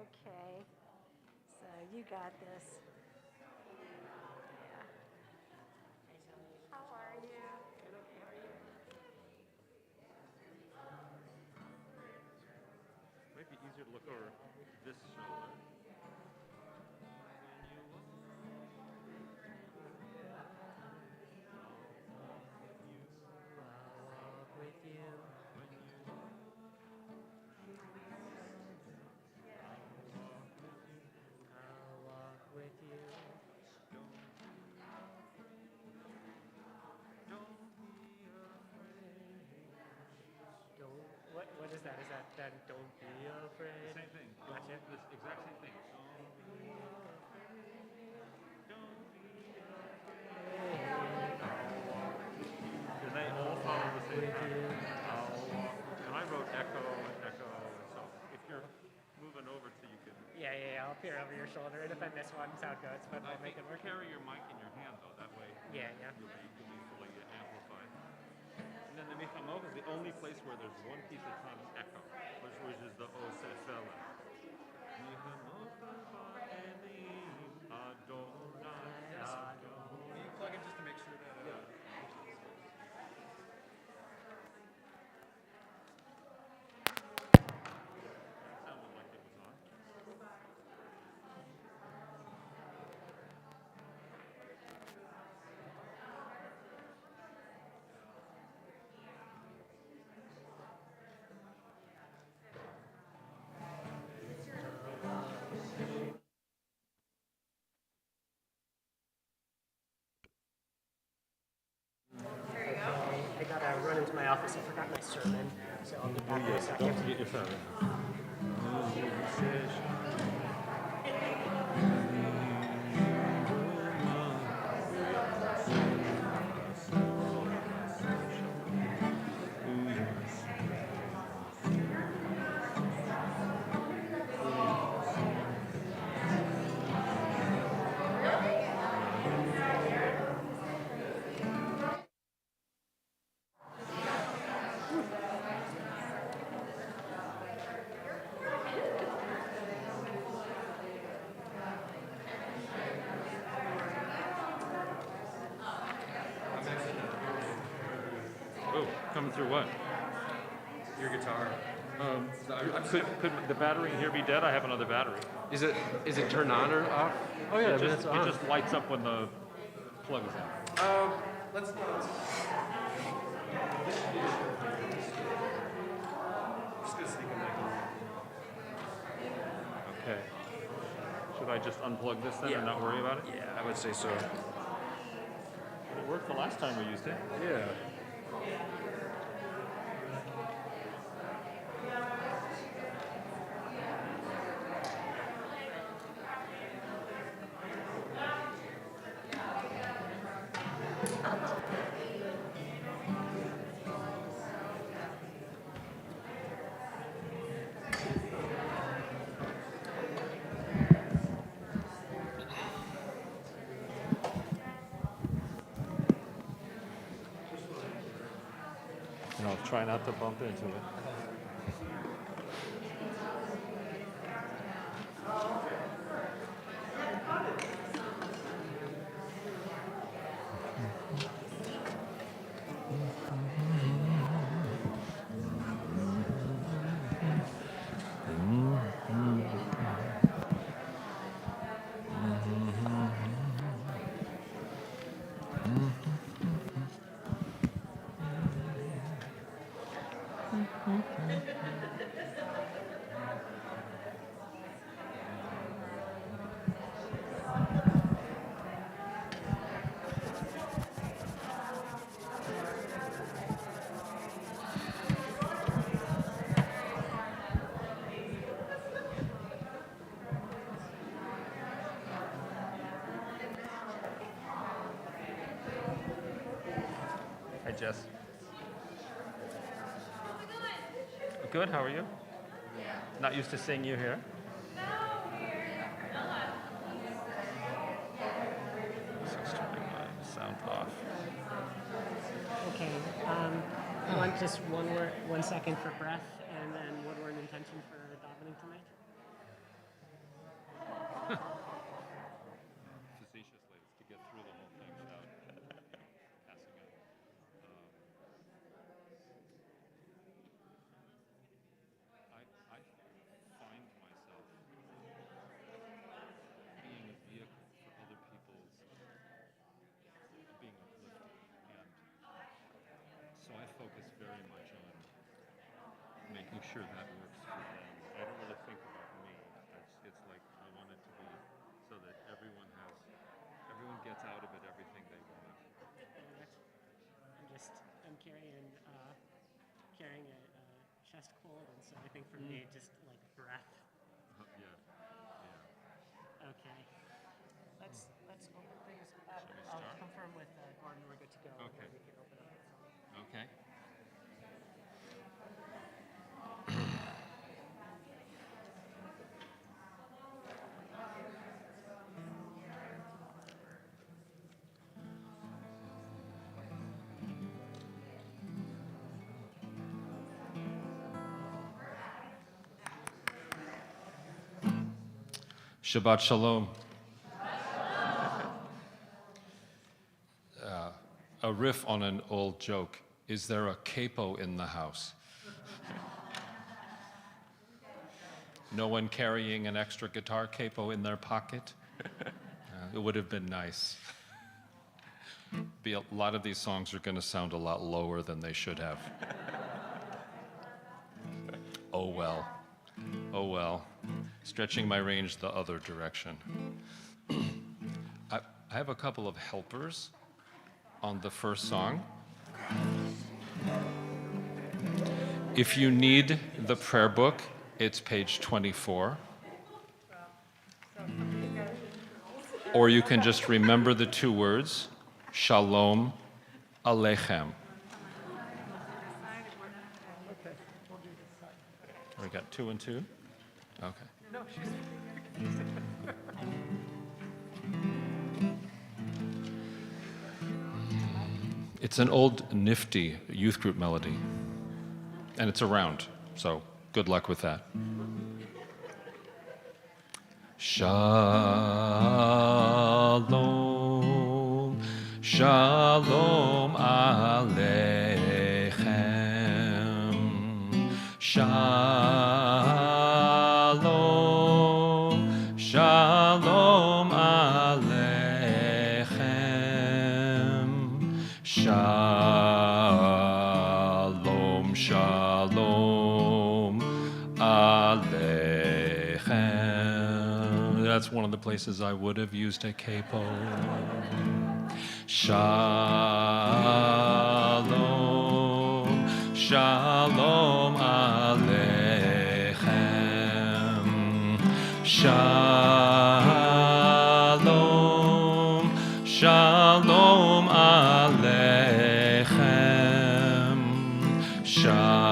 Okay. So you got this. Yeah. How are you? Might be easier to look over this shoulder. What is that? Is that then don't be afraid? Same thing. Gotcha. This exact same thing. And they all follow the same pattern. And I wrote echo and echo, and so if you're moving over to you can. Yeah. I'll peer over your shoulder, and if I miss one, sound goes, but I'll make it work. Carry your mic in your hand though. That way. Yeah. You'll be fully amplified. And then the Michamot is the only place where there's one piece of time echo, which is the Osefela. Will you plug in just to make sure that Sounded like it was on. I gotta run into my office. I forgot my sermon, so I'll be back in a second. Don't forget your phone. Oh, coming through what? your guitar? Could the battery in here be dead? I have another battery. Is it turned on or off? Oh yeah, It just lights up when the plug is in. Let's. Just gonna sneak them Okay. Should I just unplug this then and not worry about it? Yeah, I would say so. It worked the last time we used it. Yeah. And I'll try not to bump into it. Hi, Jess. Good, how are you? Not used to seeing you here. Just turning my sound off. Okay. Want just one second for breath, and then what word intention for davening tonight? sure that works for them. I don't really think about me. It's like I want it to be so that everyone gets out of it everything they want. I'm carrying a chest cold, and so I think for me, just like breath. Yeah. Okay. Let's open things up. Shall we I'll start? confirm with Gordon we're good to go. Okay. And then we can open up the phone. Okay. Shabbat Shalom. A riff on an old joke. Is there a capo in the house? No one carrying an extra guitar capo in their pocket? It would have been nice. A lot of these songs are going to sound a lot lower than they should have. Oh well. Oh well. Stretching my range the other direction. I have a couple of helpers on the first song. If you need the prayer book, it's page 24. Or you can just remember the two words, Shalom Aleichem. We got 2 and 2? Okay. No, It's an old, nifty youth group melody. And it's around, so good luck with that. Shalom, Shalom Aleichem. Shalom, Shalom Aleichem. Shalom, Shalom Aleichem. That's one of the places I would have used a capo. Shalom, Shalom Aleichem. Shalom, Shalom Aleichem. Shalom,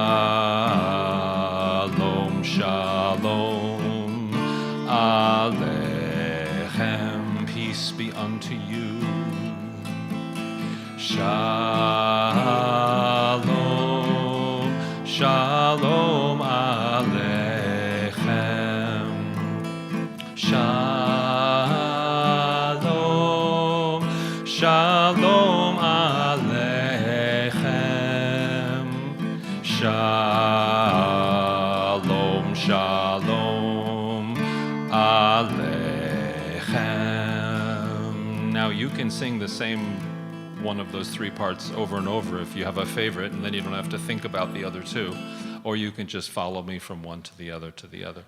Shalom Aleichem. Peace be unto you. Shalom, Shalom Aleichem. Shalom, Shalom Aleichem. Shalom, Shalom Aleichem. Now you can sing the same one of those 3 parts over and over if you have a favorite, and then you don't have to think about the other 2. Or you can just follow me from one to the other to the other.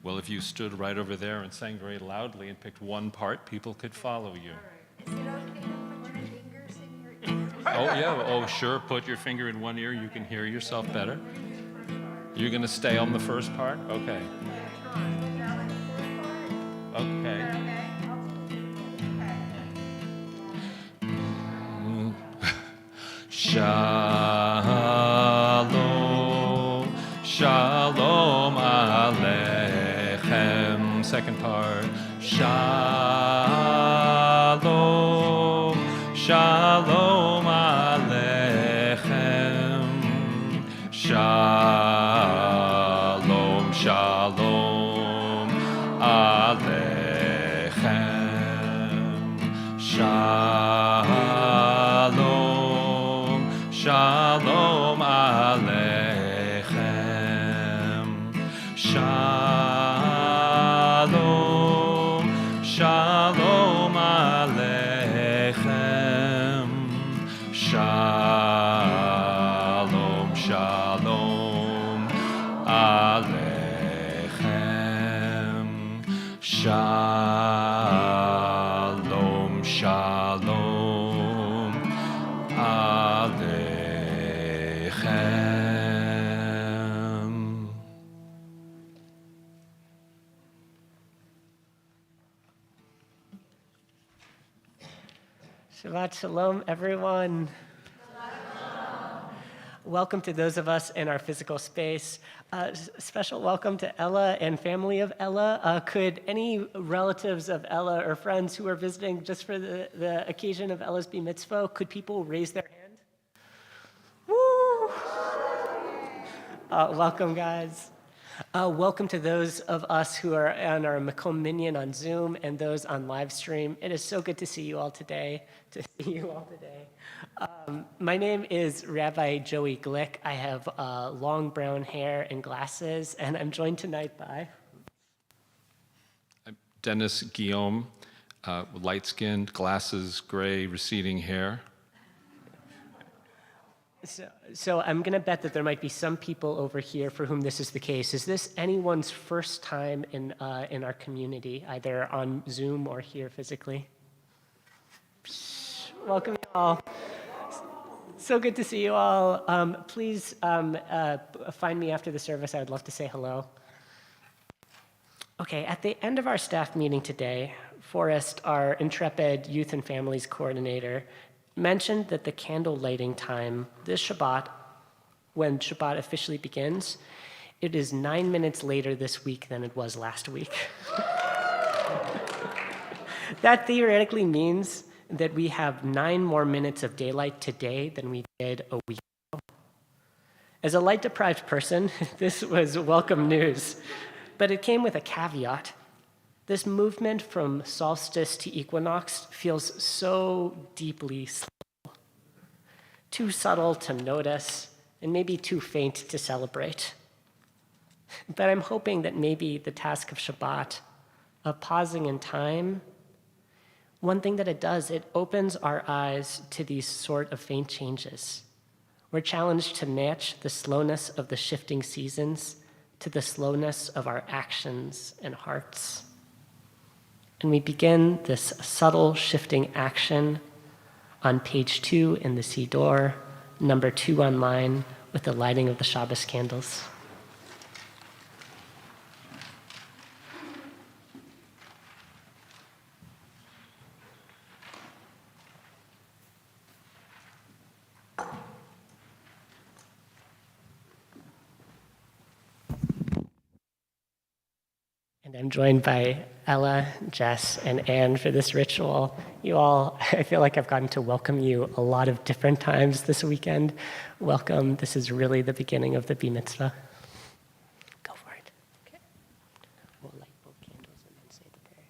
Well, if you stood right over there and sang very loudly and picked one part, people could follow you. Is it okay to put your fingers in your ears? Oh, yeah. Oh, sure. Put your finger in one ear. You can hear yourself better. You're going to stay on the first part? Okay. Okay. Shalom, Shalom Aleichem. Second part. Shalom, Shalom Aleichem. Shalom, Shalom Aleichem. Shalom, Shalom Aleichem. Shalom, Shalom Aleichem. Shalom. Shalom Aleichem. Shalom, Shalom Aleichem. Shabbat Shalom, everyone. Welcome to those of us in our physical space. Special welcome to Ella and family of Ella. Could any relatives of Ella or friends who are visiting just for the occasion of Ella's Bar Mitzvah, could people raise their hand? Woo! Welcome, guys. Welcome to those of us who are on our Makom Minyan on Zoom and those on live stream. It is so good to see you all today. My name is Rabbi Joey Glick. I have long brown hair and glasses, and I'm joined tonight by Dennis Guillaume, light-skinned, glasses, gray, receding hair. So I'm going to bet that there might be some people over here for whom this is the case. Is this anyone's first time in our community, either on Zoom or here physically? Welcome, you all. So good to see you all. Please find me after the service. I would love to say hello. Okay, at the end of our staff meeting today, Forrest, our intrepid youth and families coordinator, mentioned that the candle lighting time this Shabbat, when Shabbat officially begins, it is 9 minutes later this week than it was last week. That theoretically means that we have 9 more minutes of daylight today than we did a week ago. As a light-deprived person, this was welcome news, but it came with a caveat. This movement from solstice to equinox feels so deeply slow, too subtle to notice, and maybe too faint to celebrate. But I'm hoping that maybe the task of Shabbat, of pausing in time, one thing that it does, it opens our eyes to these sort of faint changes. We're challenged to match the slowness of the shifting seasons to the slowness of our actions and hearts. And we begin this subtle shifting action on page 2 in the Siddur, number 2 online, with the lighting of the Shabbos candles. And I'm joined by Ella, Jess, and Anne for this ritual. You all, I feel like I've gotten to welcome you a lot of different times this weekend. Welcome. This is really the beginning of the Bar Mitzvah. Go for it. Okay. We'll light both candles and then say the prayer.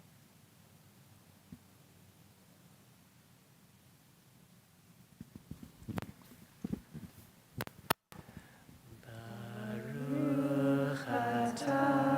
Baruch atah.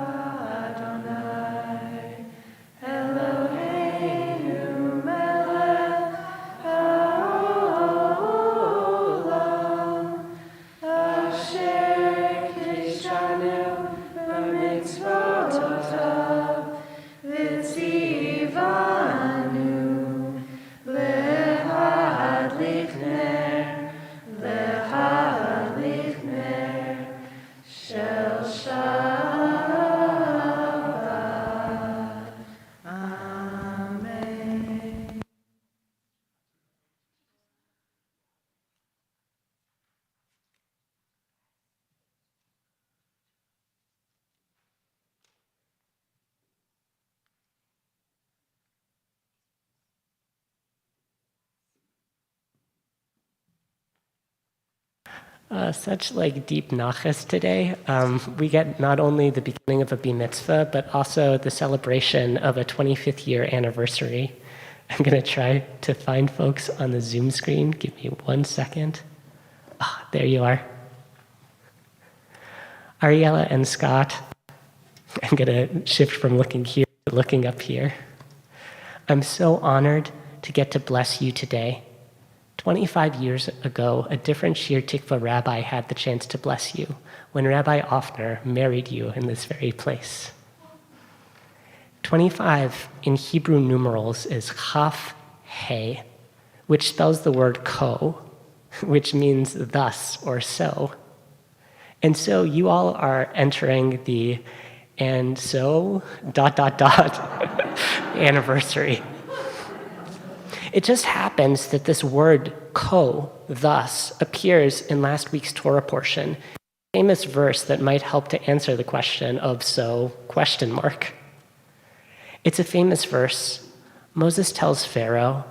Such deep nachas today. We get not only the beginning of a Bar Mitzvah, but also the celebration of a 25th year anniversary. I'm going to try to find folks on the Zoom screen. Give me 1 second. Ah, there you are. Ariella and Scott. I'm going to shift from looking here to looking up here. I'm so honored to get to bless you today, 25 years ago, a different Shir Tikva rabbi had the chance to bless you when Rabbi Offner married you in this very place. 25 in Hebrew numerals is Chaf He, which spells the word ko, which means thus or so. And so you all are entering the and so ... anniversary. It just happens that this word ko, thus, appears in last week's Torah portion, a famous verse that might help to answer the question of so ? It's a famous verse. Moses tells Pharaoh,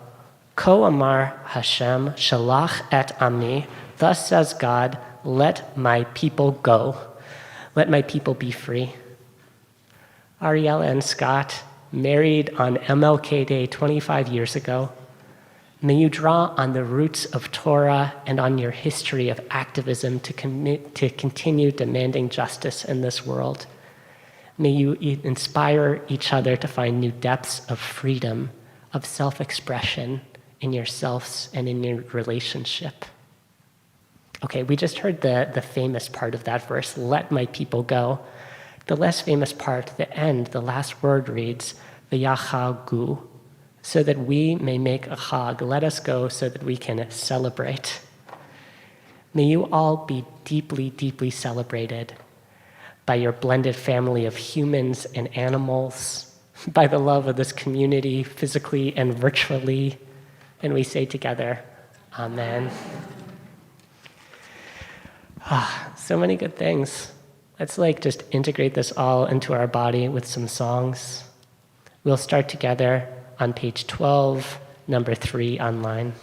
Ko amar Hashem shalach et ami, thus says God, let my people go. Let my people be free. Ariella and Scott, married on MLK Day 25 years ago. May you draw on the roots of Torah and on your history of activism to continue demanding justice in this world. May you inspire each other to find new depths of freedom, of self-expression in yourselves and in your relationship. Okay, we just heard the famous part of that verse, let my people go. The less famous part, the end, the last word reads, v'yachagu, so that we may make a chag. Let us go so that we can celebrate. May you all be deeply, deeply celebrated by your blended family of humans and animals, by the love of this community, physically and virtually. And we say together, Amen. So many good things. Let's just integrate this all into our body with some songs. We'll start together on page 12, number 3 online.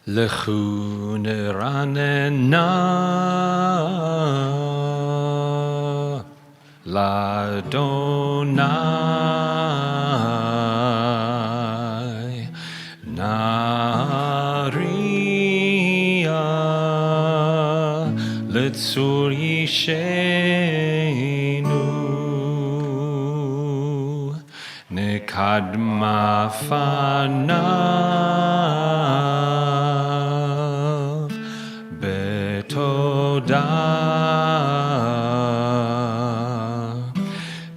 Lechu neranena l'Adonai nariya letzur yishenu nekadma fanav betodah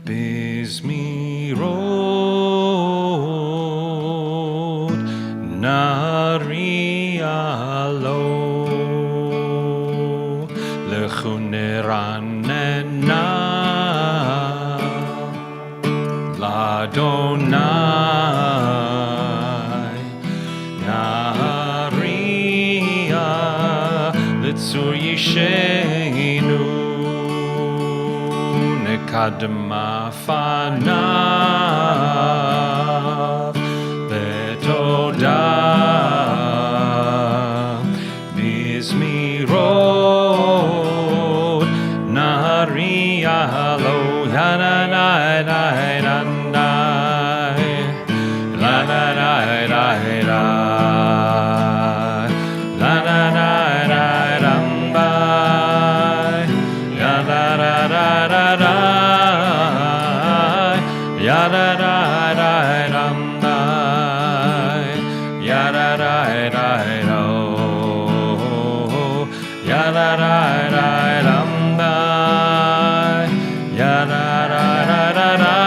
bizmirot narialo lechu neranena l'Adonai nariya letzur yishenu nekadma fanav betodah bizmirot nariya lo yananai la la la la la la la la la ramba ya la la la la la ya la la la ramba ya la la la la ya la la la ramba ya la la la la la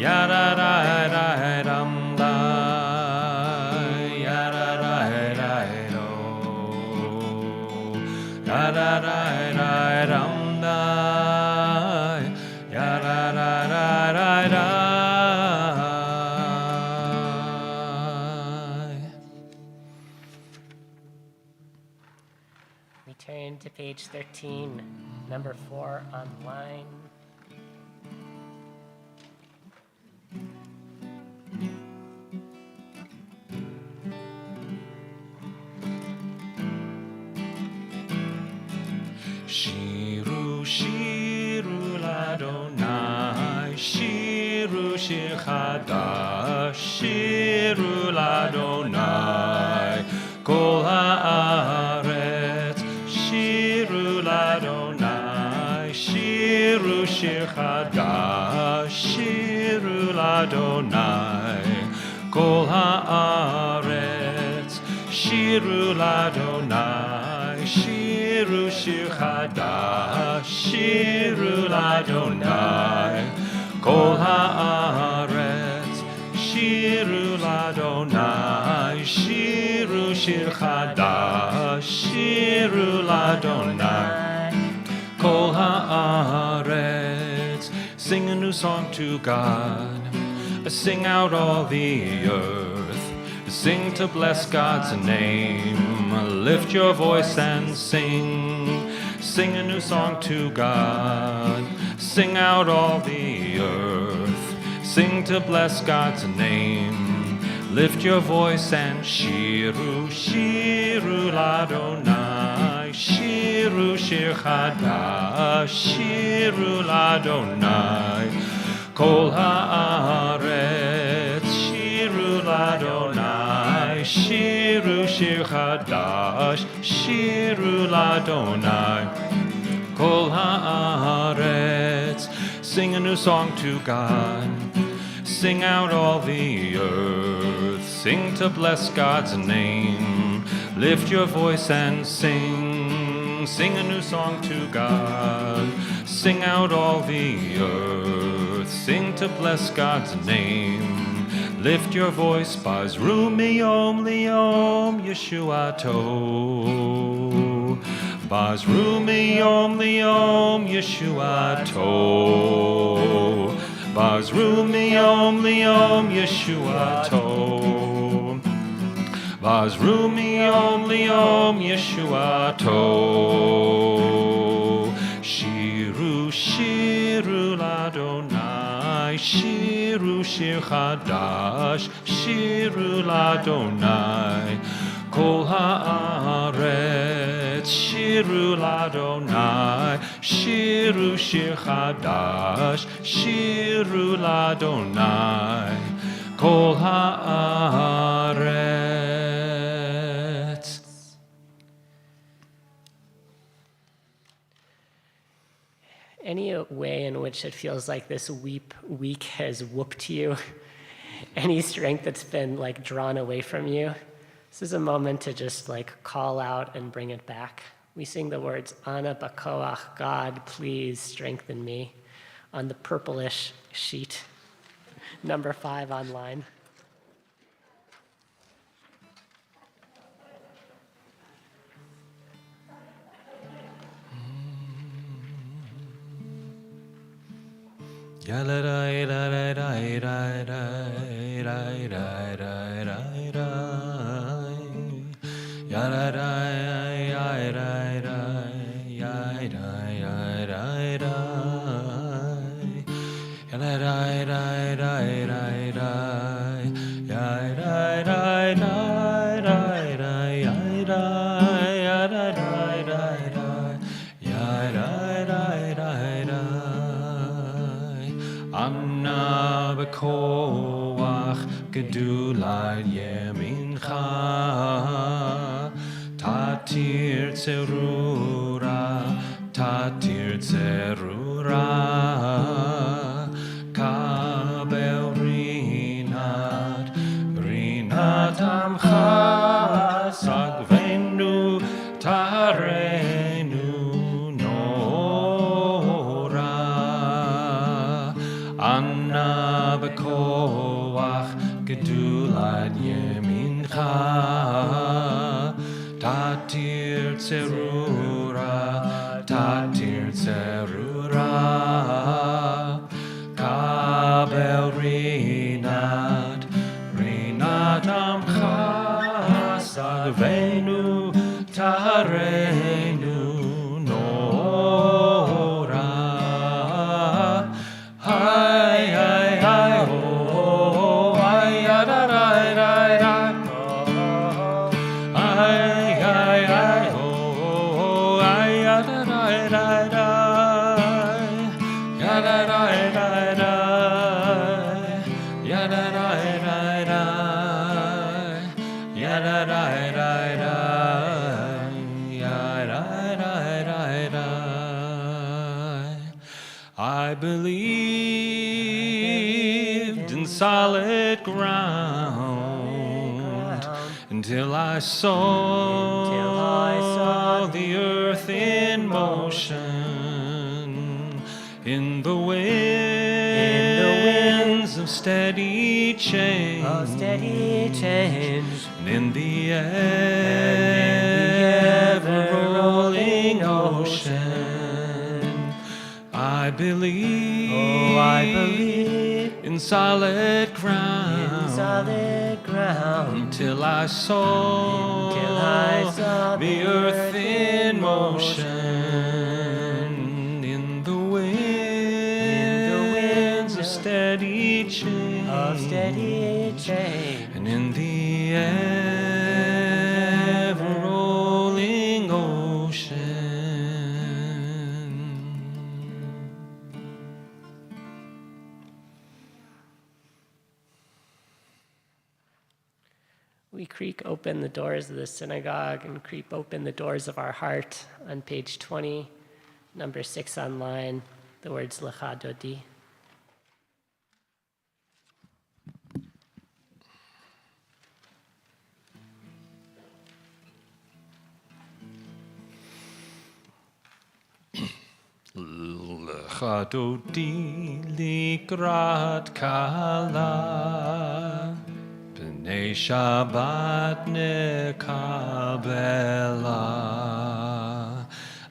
ya la la la ramba ya la la la lo ya la la la ramba ya la la la la la. We turn to page 13, number 4 online. Shiru, shiru l'Adonai, shiru shir chadash, shiru l'Adonai, kol shiru shir chadash, shiru l'Adonai, kol haaretz, shiru l'Adonai, shiru shir chadash, shiru l'Adonai, kol haaretz, shiru l'Adonai, shiru shir chadash, shiru l'Adonai, kol haaretz. Sing a new song to God, sing out all the earth, sing to bless God's name, lift your voice and sing. Sing a new song to God, sing out all the earth, sing to bless God's name, lift your voice and shiru, shiru l'Adonai, shiru shir chadash, shiru l'Adonai, kol haaretz, shiru l'Adonai, shiru shir chadash, shiru l'Adonai, kol haaretz. Sing a new song to God, sing out all the earth, sing to bless God's name, lift your voice and sing. Sing a new song to God, sing out all the earth, sing to bless God's name, lift your voice. Bazru miyom liyom Yeshuato, Bazru miyom liyom Yeshuato, Bazru miyom liyom Yeshuato, Bazru miyom liyom Yeshuato, shiru shiru l'Adonai, shiru shir chadash, shiru l'Adonai, kol haaretz, shiru l'Adonai, shiru shir chadash, shiru l'Adonai, kol haaretz. Any way in which it feels like this week has whooped you? Any strength that's been like drawn away from you? This is a moment to just like call out and bring it back. We sing the words, Ana bakoach, God, please strengthen me, on the purplish sheet, number 5 online. Anna b'koach gedulai yemincha, tatir tzerura, tatir tzerura, kabel rinat, rinat amcha, sagvenu tarenu nora. Anna b'koach gedulad yemincha, tatir tzerura, tatir tzerura, kabel rinat, rinat amcha, sagvenu tarenu nora. I believed in solid ground until I saw the earth in motion, in the winds of steady change, and in the ever-rolling ocean. I believe in solid ground until I saw the earth in motion, in the winds of steady change, and in the ever-rolling ocean. We creak open the doors of the synagogue and creep open the doors of our heart on page 20, number 6 online, the words Lecha Dodi. Lecha Dodi likrat kala, B'nei Shabbat nekabela.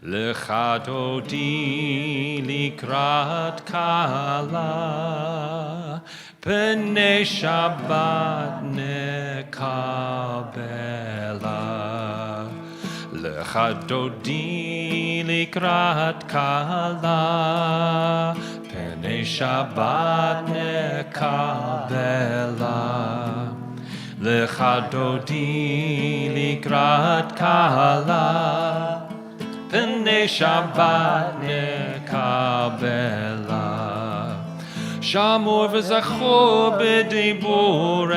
Lecha Dodi likrat kala, B'nei Shabbat nekabela. Lecha Dodi likrat kala, B'nei Shabbat nekabela. Lecha Dodi likrat kala, B'nei Shabbat nekabela. Shamor v'zachor b'dibur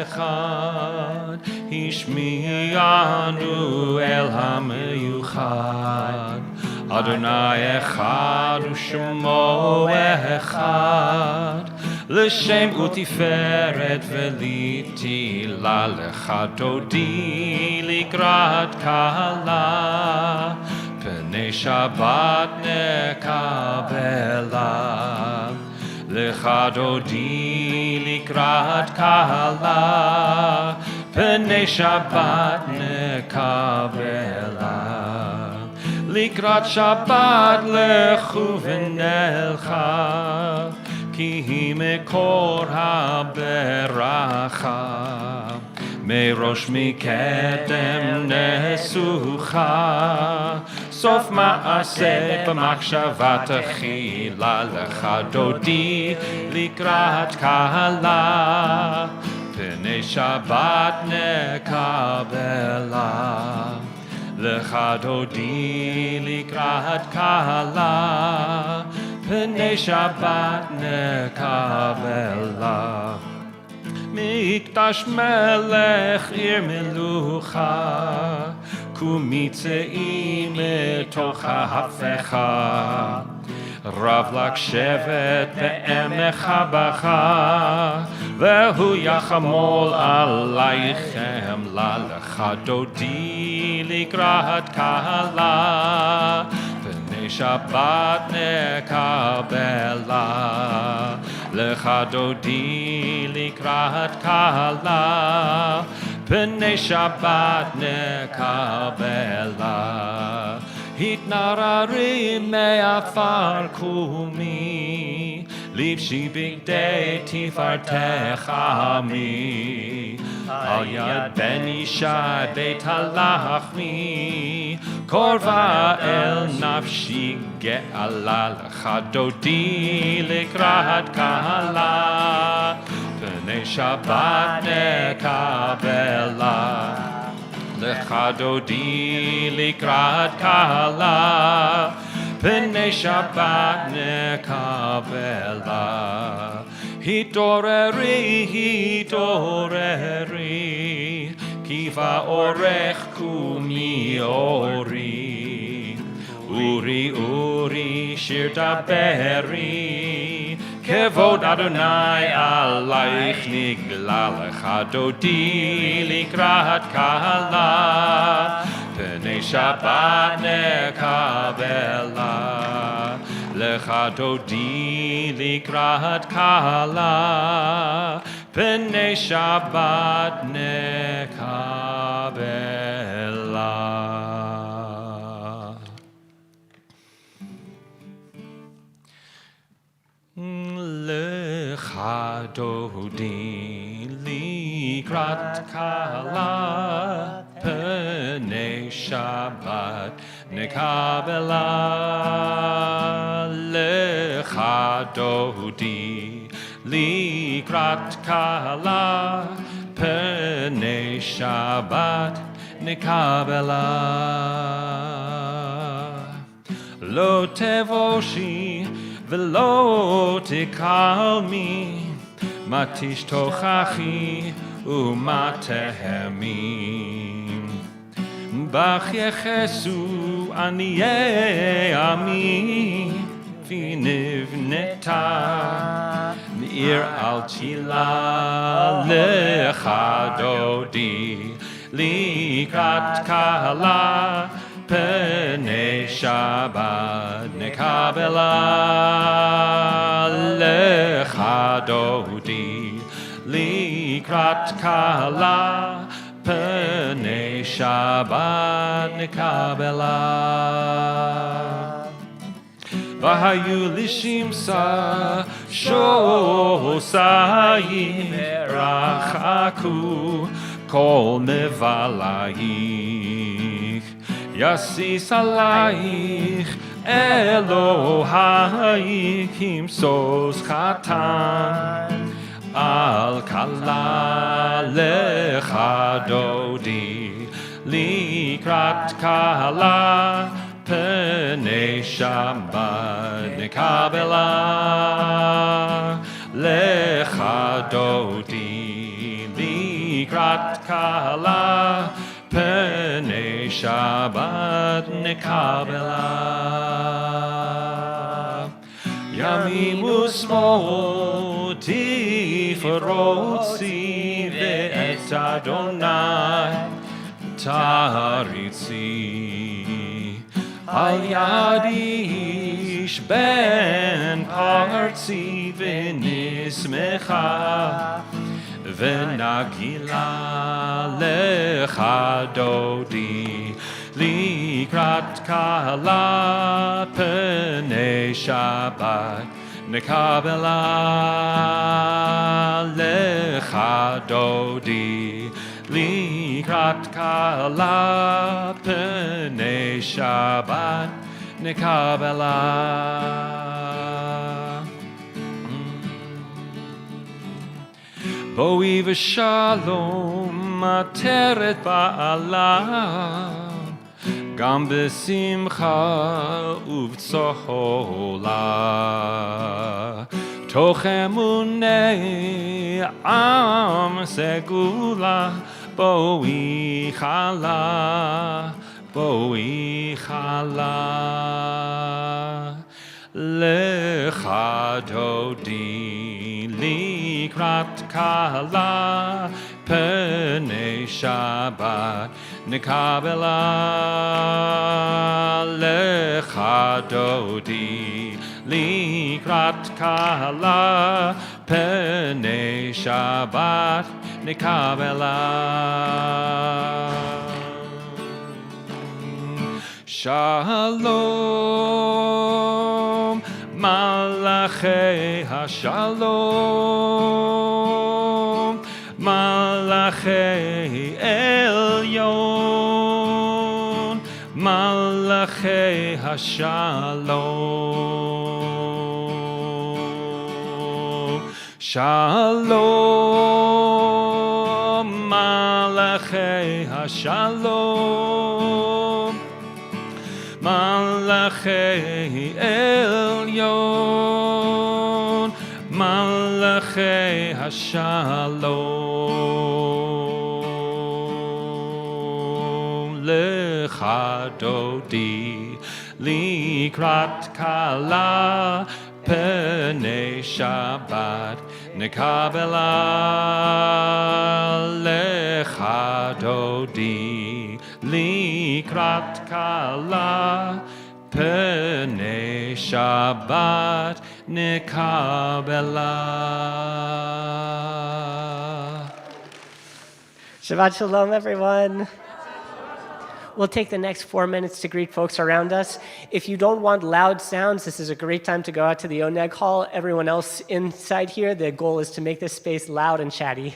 echad, Hishmi'anu el ha'meyuchad. Adonai echad u'shemo echad, L'shem u'tiferet v'litila. Lecha Dodi likrat kala, B'nei Shabbat nekabela. Lecha Dodi likrat kala, B'nei Shabbat nekabela. Likrat Shabbat lechu v'nelcha, Ki hi mekor ha'beracha. Merosh mikedem nesucha, Sof ma'aseh b'machshavat achila. Lecha Dodi likrat kala, B'nei Shabbat nekabela. Lecha Dodi likrat kala, B'nei Shabbat nekabela. Mikdash melech ir melucha, Kumitzeim metoch ha'hafecha. Rav lak shevet be'emecha bacha, Vehu yachamol alaychem. Lecha Dodi likrat kala, B'nei Shabbat nekabela. Lecha Dodi likrat kala, B'nei Shabbat nekabela. Hitnarari me'afar kumi, Livshi bigdei tifartecha mi. Al yad ben Ishai beit halachmi, Korva el nafshi ge'ala. Lecha Dodi likrat kala, B'nei Shabbat nekabela. Lecha Dodi likrat kala, B'nei Shabbat nekabela. Hitoreri, hitoreri, Kiva orech kumi ori. Uri, Shori shir daberi Kevod Adonai alaych nigla lecha dodi likrat kala Pnei Shabbat nekabela Lecha dodi likrat kala Pnei Shabbat nekabela Lecha dodi likrat kala Pnei Shabbat nekabela Lecha dodi likrat kala Pnei Shabbat nekabela Lo tevoshi velo tikalmi matish tochachi umatehemi bach yechesu aniye ami vinivneta mir al chila lecha dodi likrat kala Pnei Shabbat nekabela lecha dodi likrat kala Pnei Shabbat nekabela Vahayu lishimsa shosai rachaku kol mevalayich Yasis alayich Elohai kimsos chatan al kala lecha dodi likrat kala Pnei Shabbat nekabela lecha dodi likrat kala Pnei Shabbat nekabela Yamim usmol tifrotzi ve'et Adonai taritzi Al yadish ben parzi v'nismecha V'nagila lecha dodi likrat kala Pnei Shabbat nekabela lecha dodi likrat kala Pnei Shabbat nekabela Boi v'shalom ateret ba'alam Gam b'simcha uv'tzola Toch emunei am segula Boi chala Lecha dodi likrat kala Pnei Shabbat nekabela lecha dodi likrat kala Pnei Shabbat nekabela Shalom Malachei HaShalom Malachei Elyon Malachei HaShalom Shalom Malachei HaShalom Malachei Elyon Malachei HaShalom Lecha dodi likrat kala pene Shabbat nekabela lecha dodi likrat kala pene Shabbat nekabela. Shabbat Shalom, everyone. We'll take the next 4 minutes to greet folks around us. If you don't want loud sounds, this is a great time to go out to the Oneg Hall. Everyone else inside here, the goal is to make this space loud and chatty.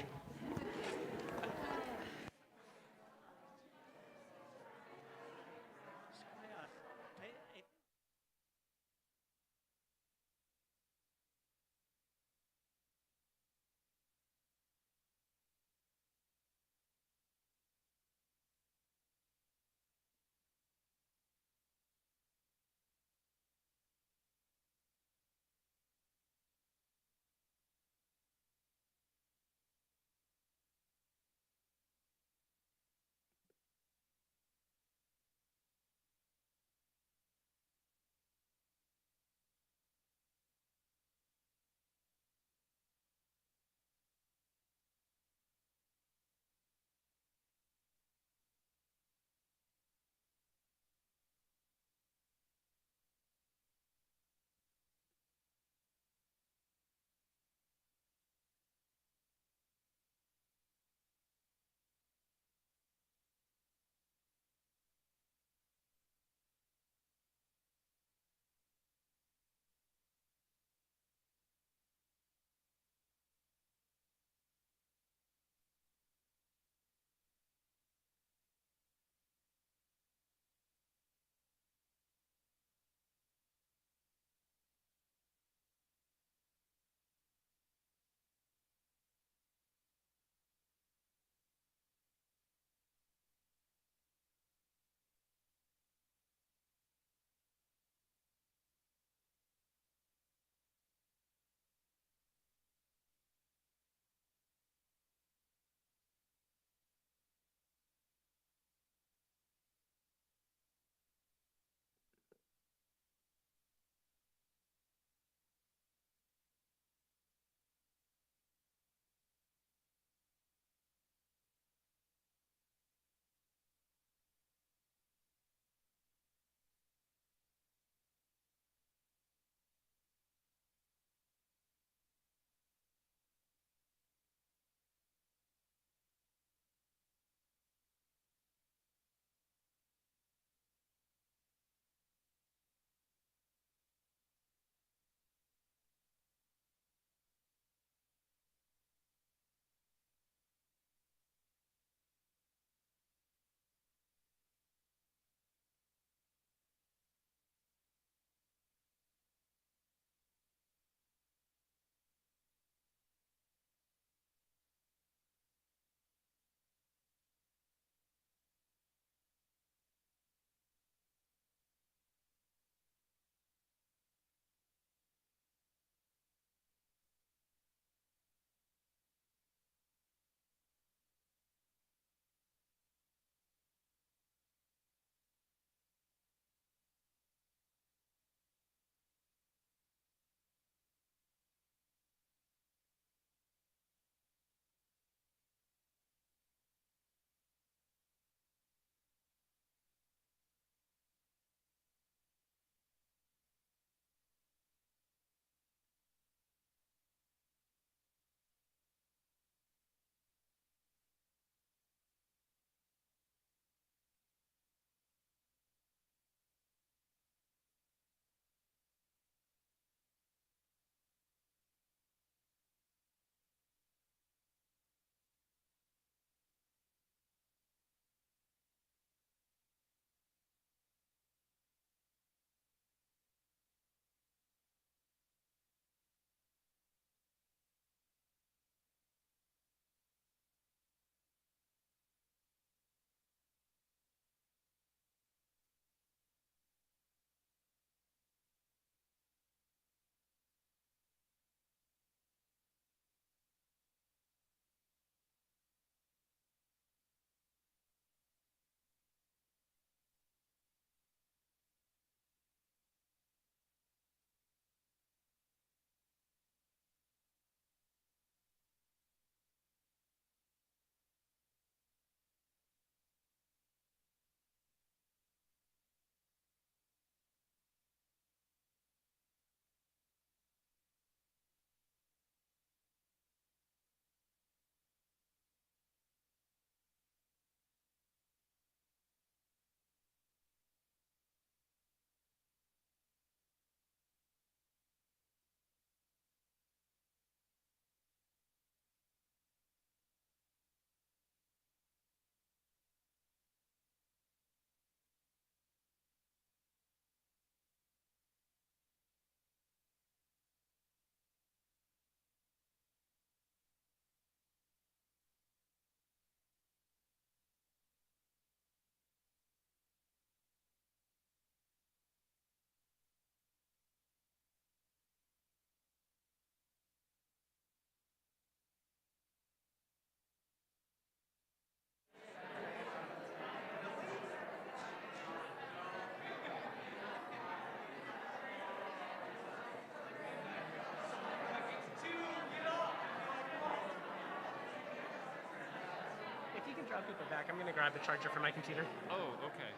draw people back. I'm going to grab the charger for my computer. Oh, okay.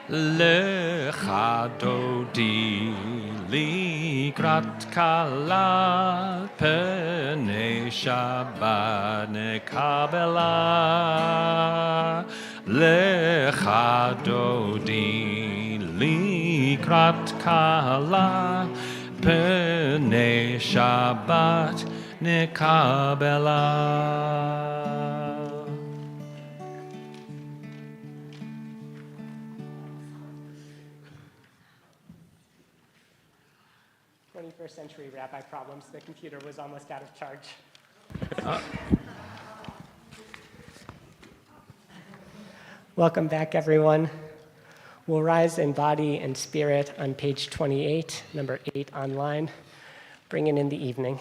Lecha dodi likrat kala pene Shabbat nekabela. Lecha dodi likrat kala pene Shabbat nekabela. 21st century rabbi problems. The computer was almost out of charge. Welcome back, everyone. We'll rise in body and spirit on page 28, number 8 online, bringing in the evening.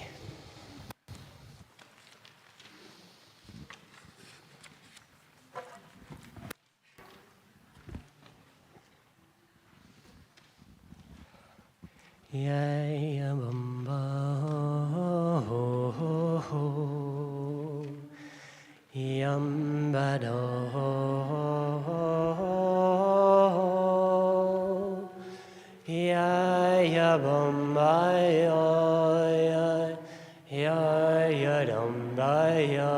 Ya bamba yambado ya bamba ya damba ya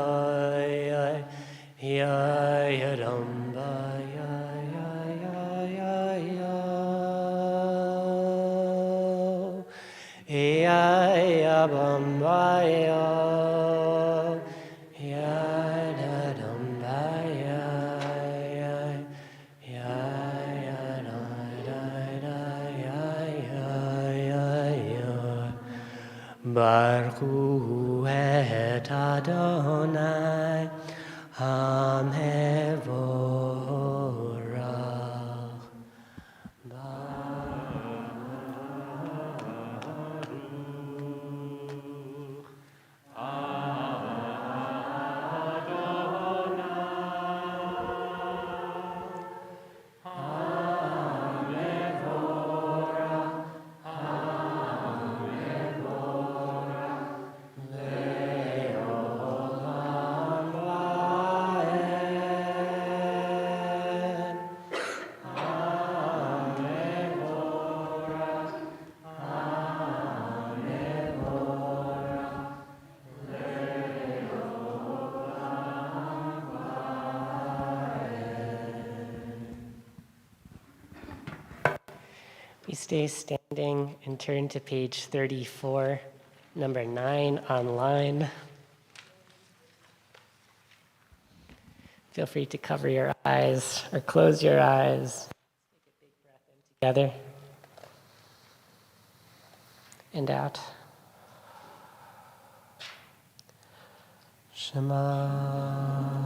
damba ya bamba ya da damba ya da da ya Baruch hu et Adonai Hamevorach. We stay standing and turn to page 34, number 9 online. Feel free to cover your eyes or close your eyes. Take a big breath in together and out. Shema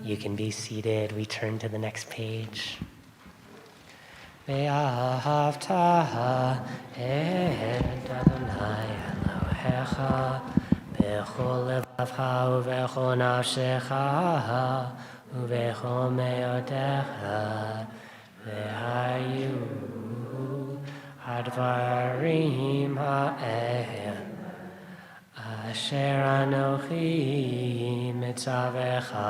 You can be seated. We turn to the next page. Ve'ahavta et Adonai Elohecha b'chol levavcha u'b'chol nafshecha u'b'chol me'otecha ve'hayu hadvarim ha'el Asher Anochi Mitzavecha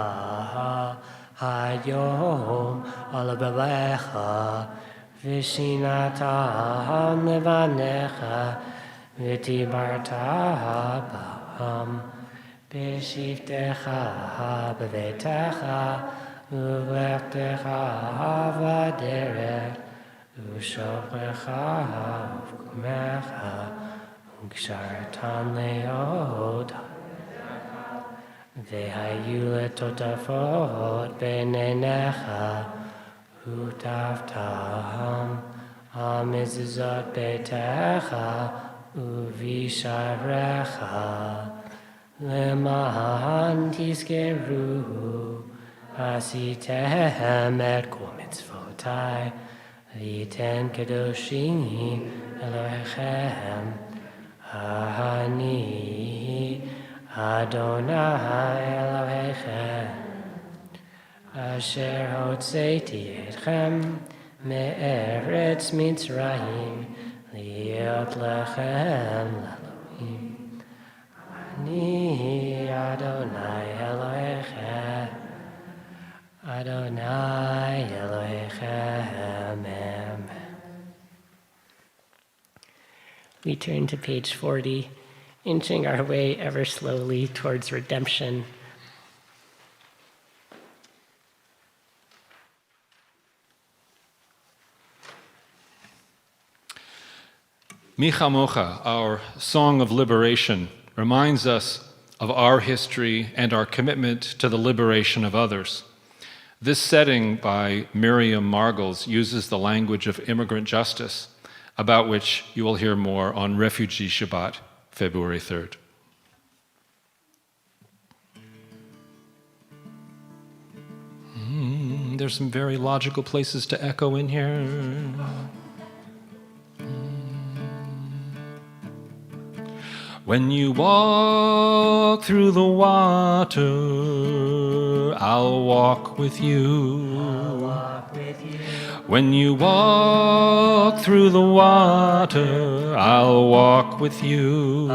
Hayom Al Bebecha Vishinata levanecha v'tibarta ba'am b'shivtecha b'vetecha u'vechtecha v'derech u'shoprecha u'v'kumecha u'kshartan le'od v'hayu letotafot b'neinecha u'tavtaham amizuzot betecha u'visharecha Leman tiskeru asitem et kol mitzvotai v'yitem kedoshim Elohechem Ani Adonai Elohechem Asher hotzeiti etchem me'eretz Mitzrayim liot lechem l'Elohim Ani Adonai Elohechem Adonai Elohechem Amen. We turn to page 40, inching our way ever slowly towards redemption. Mi Chamocha, our song of liberation, reminds us of our history and our commitment to the liberation of others. This setting by Miriam Margles uses the language of immigrant justice, about which you will hear more on Refugee Shabbat, February 3rd. There's some very logical places to echo in here. When you walk through the water, I'll walk with you. When you walk through the water, I'll walk with you.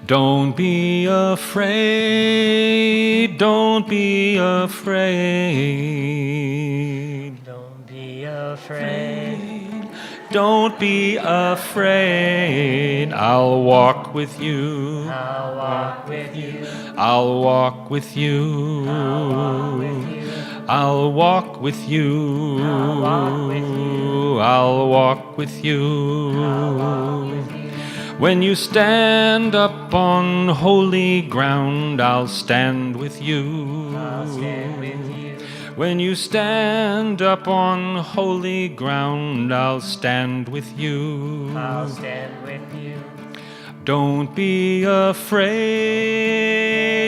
Don't be afraid, don't be afraid. Don't be afraid. Don't be afraid, I'll walk with you. I'll walk with you. I'll walk with you. I'll walk with you. I'll walk with you. When you stand up on holy ground, I'll stand with you. When you stand up on holy ground, I'll stand with you. Don't be afraid,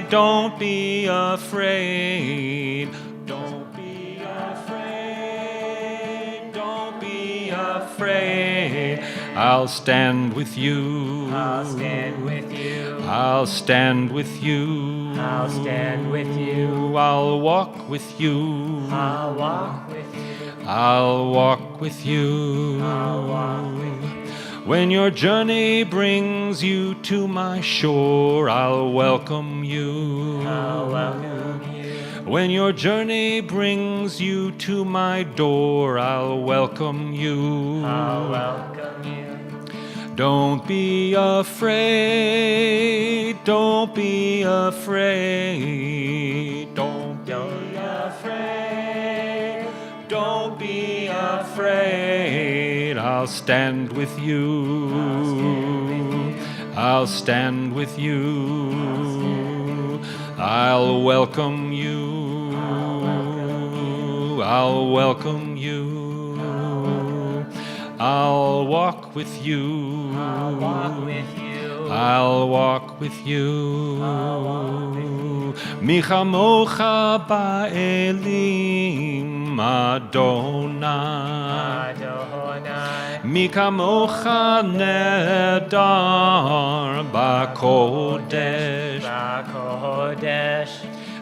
don't be afraid. Don't be afraid, don't be afraid. I'll stand with you. I'll stand with you. I'll stand with you. I'll stand with you. I'll walk with you. I'll walk with you. I'll walk with you. I'll walk with you. When your journey brings you to my shore, I'll welcome you. I'll welcome you. When your journey brings you to my door, I'll welcome you. I'll welcome you. Don't be afraid, don't be afraid. Don't be afraid, don't be afraid. I'll stand with you. I'll stand with you. I'll welcome you. I'll welcome you. I'll walk with you. I'll walk with you. I'll walk with you. Mi chamocha ba'elim Adonai. Mi kamocha nedar ba'kodesh.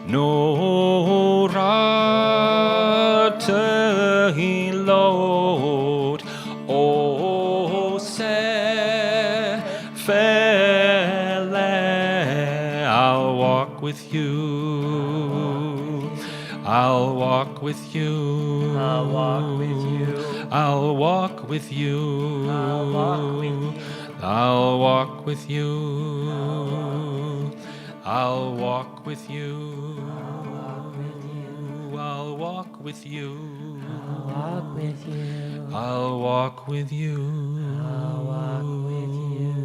Nora tehilot Osefele. I'll walk with you. I'll walk with you. I'll walk with you. I'll walk with you. I'll walk with you. I'll walk with you. I'll walk with you. I'll walk with you. I'll walk with you. I'll walk with you. I'll walk with you.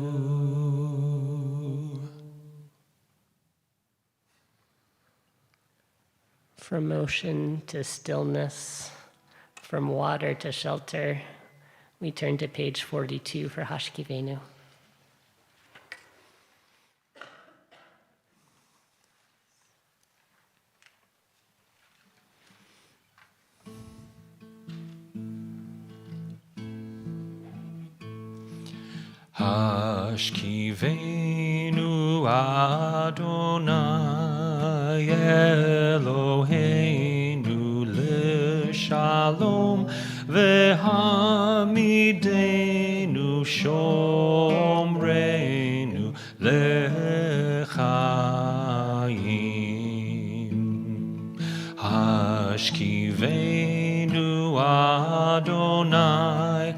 From ocean to stillness, from water to shelter, we turn to page 42 for Hashkivenu. Hashkivenu Adonai Eloheinu l'shalom v'hamidenu shomreinu l'chaim. Hashkivenu Adonai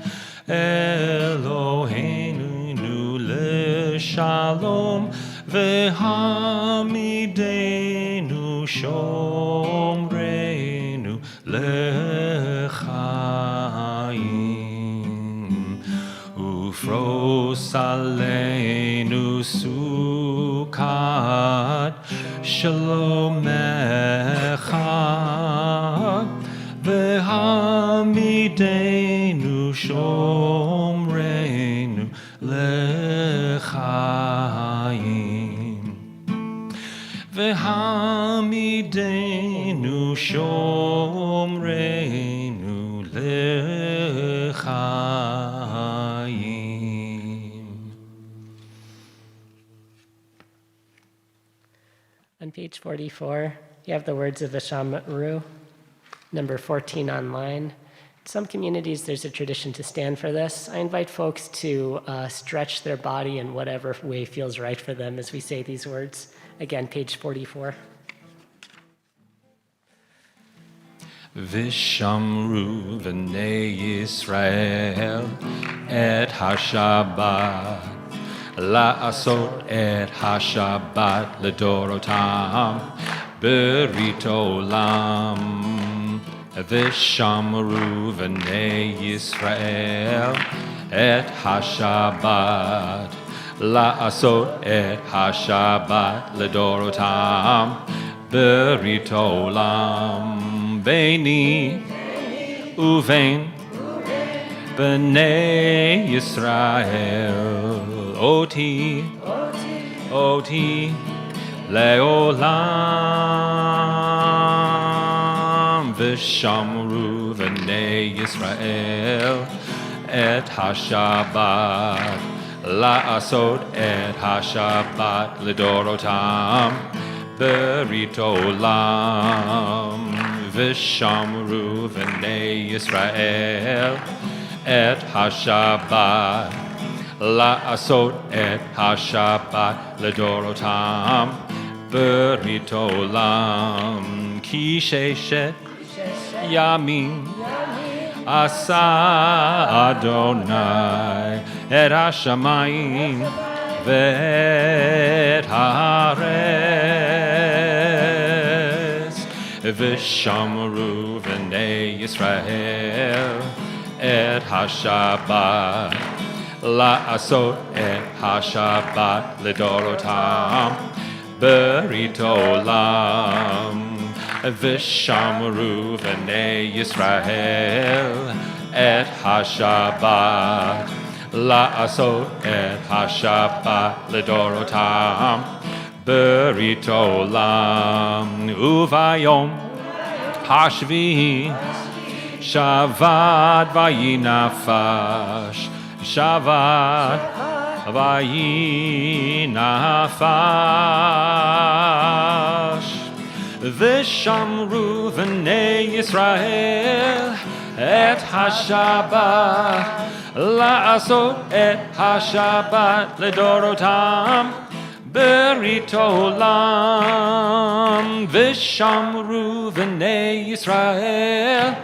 Eloheinu Shalom v'hamidenu shomreinu lechaim ufros aleinu sukat shalomecha v'hamidenu shomreinu lechaim v'hamidenu shomreinu lechaim. On page 44, you have the words of the Ru, number 14 online. In some communities, there's a tradition to stand for this. I invite folks to stretch their body in whatever way feels right for them as we say these words. Again, page 44. Vishamru v'nei Yisrael et ha-Shabbat la'asot et ha-Shabbat l'dorotam berit olam. Vishamru v'nei Yisrael et ha-Shabbat la'asot et ha-Shabbat l'dorotam berit olam. Beini uvein b'nei Yisrael oti le'olam. V'shamru v'nei Yisrael et ha-Shabbat la'asot et ha-Shabbat l'dorotam berit olam. V'shamru v'nei Yisrael et ha-Shabbat la'asot et ha-Shabbat l'dorotam berit olam. Ki sheshet yamin asa Adonai et ha-shamayim ve'et haaretz. V'shamru v'nei Yisrael et ha-Shabbat la'asot et ha-Shabbat l'dorotam berit olam. V'shamru v'nei Yisrael et ha-Shabbat la'asot et ha-Shabbat l'dorotam berit olam. Uvayom hashvi'i shavad vayinafash shavad vayinafash. V'shamru v'nei Yisrael et ha-Shabbat la'asot et ha-Shabbat l'dorotam berit olam. V'shamru v'nei Yisrael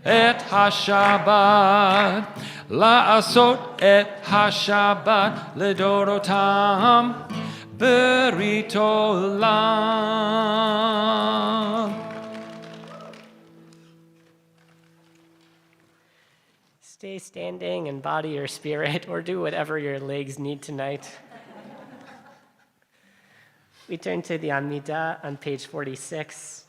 et HaShabbat la'asot et HaShabbat ledorotam berit olam. Stay standing in body or spirit, or do whatever your legs need tonight. We turn to the Amidah on page 46.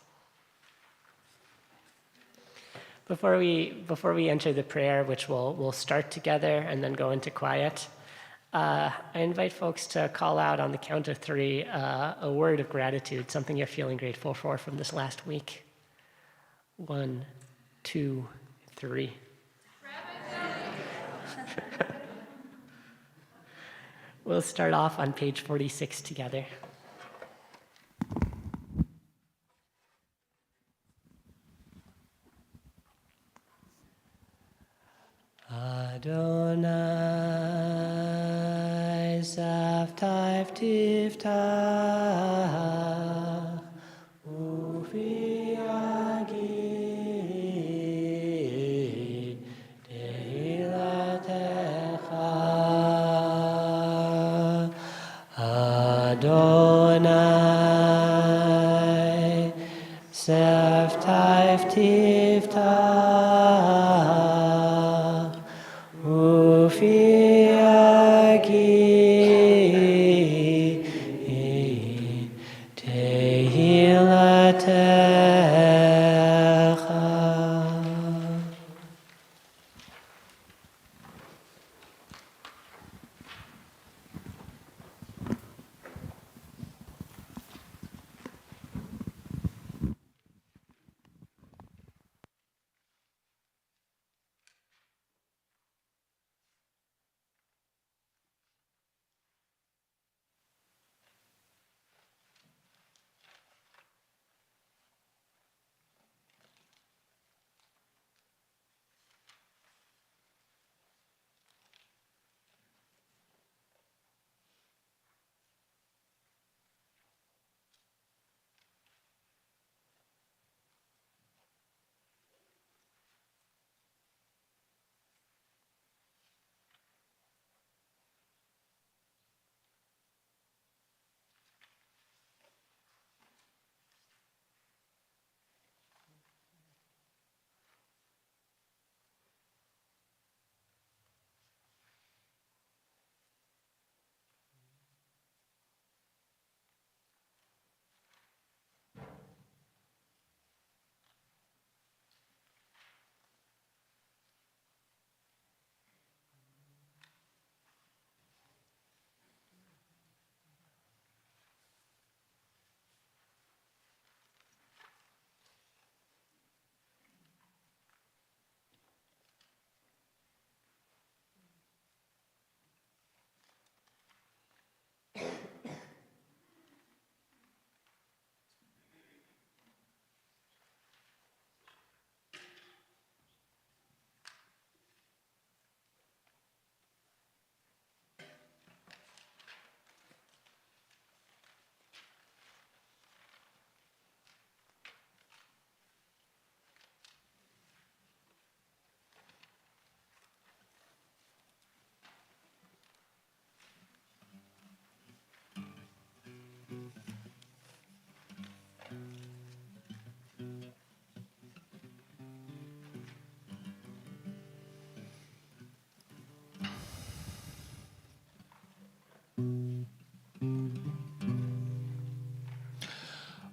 Before we enter the prayer, which we'll start together and then go into quiet, I invite folks to call out on the count of three a word of gratitude, something you're feeling grateful for from this last week. 1, 2, 3. We'll start off on page 46 together. Adonai Savtav Tiftach Ufi Agid Tehilatecha Adonai Savtav Tiftach Ufi Agid Tehilatecha.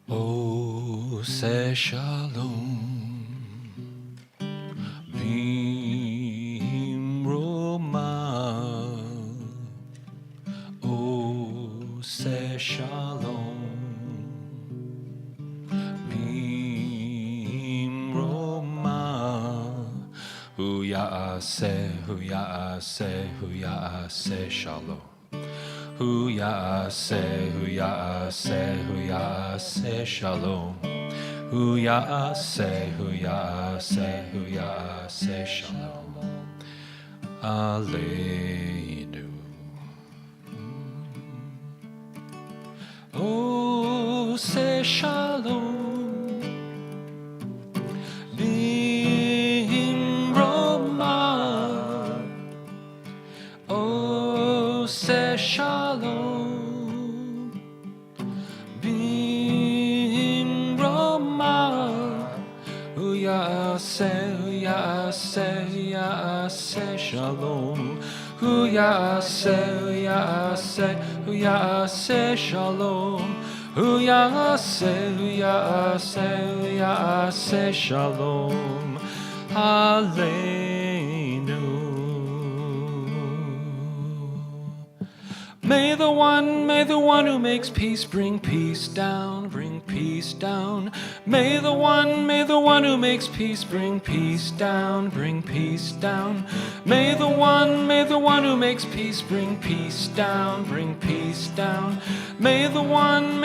Ose shalom v'imroma. Ose shalom v'imroma. Hu ya'aseh shalom. Hu ya'aseh shalom. Hu ya'aseh shalom. Aleinu. Oh, Ose shalom bimroma. Ose shalom bimroma. Uyase shalom. Uyase shalom. Uyase shalom. Aleinu. May the one who makes peace bring peace down, bring peace down. May the one who makes peace bring peace down, bring peace down. May the one who makes peace bring peace down, bring peace down. May the one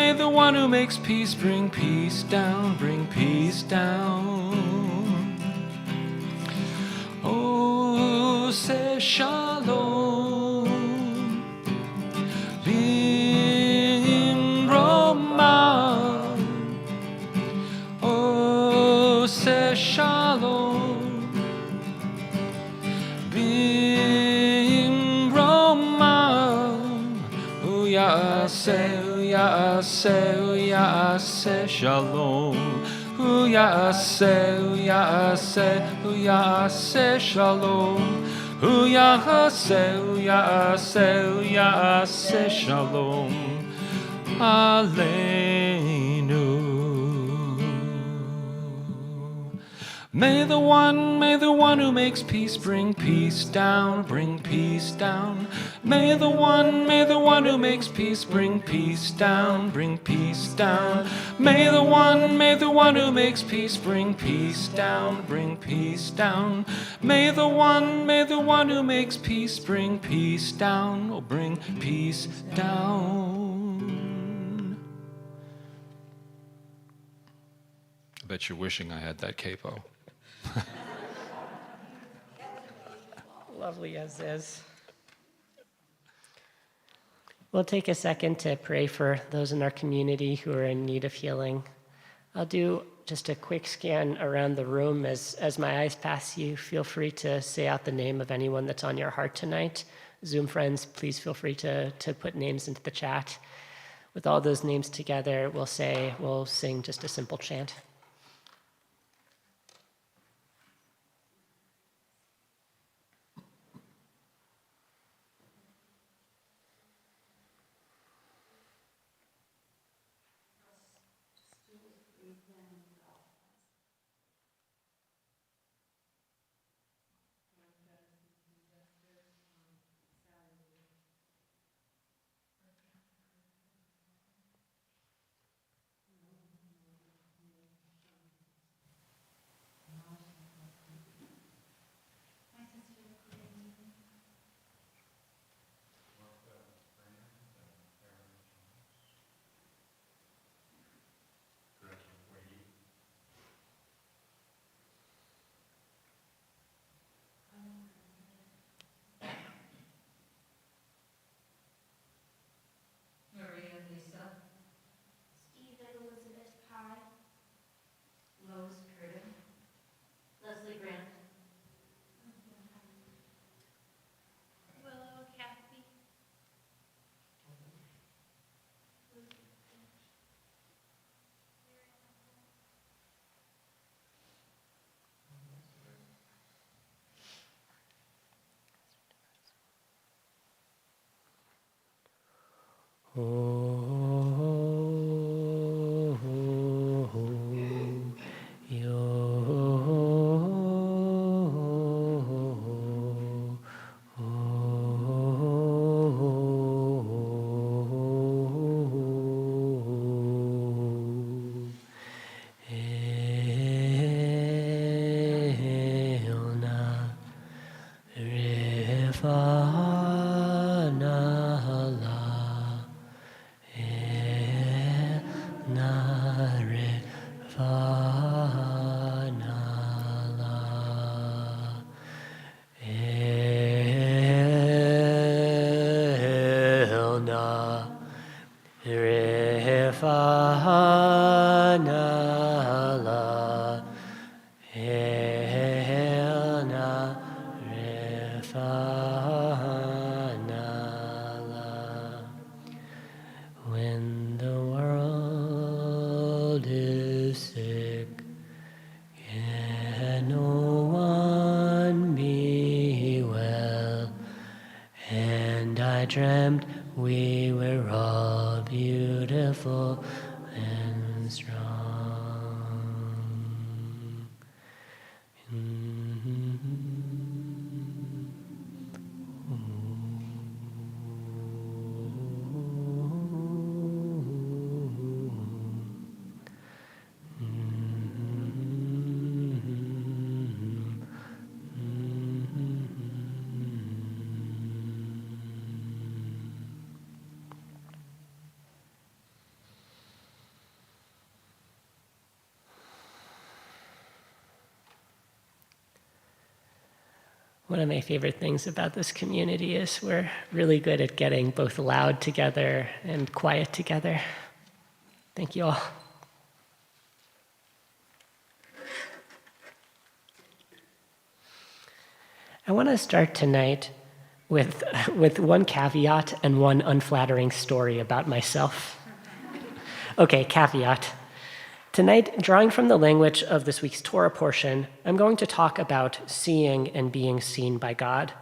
who makes peace bring peace down, bring peace down. Oh, say shalom. Bimroma, Ose shalom. Bimroma, Uyase shalom. Uyase shalom. Uyase shalom. Aleinu. May the one who makes peace bring peace down, bring peace down. May the one who makes peace bring peace down, bring peace down. May the one who makes peace bring peace down, bring peace down. May the one who makes peace bring peace down, oh, bring peace down. I bet you're wishing I had that capo. Lovely as is. We'll take a second to pray for those in our community who are in need of healing. I'll do just a quick scan around the room. As my eyes pass you, feel free to say out the name of anyone that's on your heart tonight. Zoom friends, please feel free to put names into the chat. With all those names together, we'll sing just a simple chant. Steve and Elizabeth Pye, Rose Curtin, Leslie Grant, Willow Kathy, Refa la Helna Refanala. When the world is sick, can no one be well? And I dreamt we were all beautiful and strong. One of my favorite things about this community is we're really good at getting both loud together and quiet together. Thank you all. I want to start tonight with one caveat and one unflattering story about myself. Okay, caveat. Tonight, drawing from the language of this week's Torah portion, I'm going to talk about seeing and being seen by God.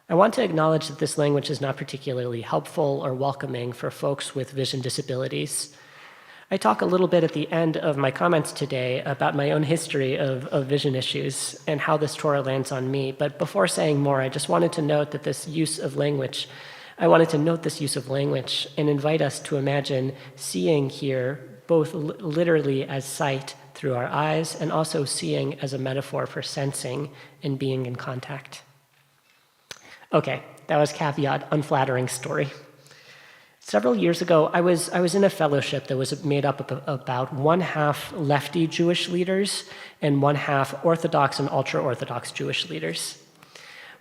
I want to acknowledge that this language is not particularly helpful or welcoming for folks with vision disabilities. I talk a little bit at the end of my comments today about my own history of vision issues and how this Torah lands on me. But before saying more, I just wanted to note that this use of language, and invite us to imagine seeing here both literally as sight through our eyes and also seeing as a metaphor for sensing and being in contact. Okay, that was caveat, unflattering story. Several years ago, I was in a fellowship that was made up of about one half lefty Jewish leaders and one half Orthodox and ultra-Orthodox Jewish leaders.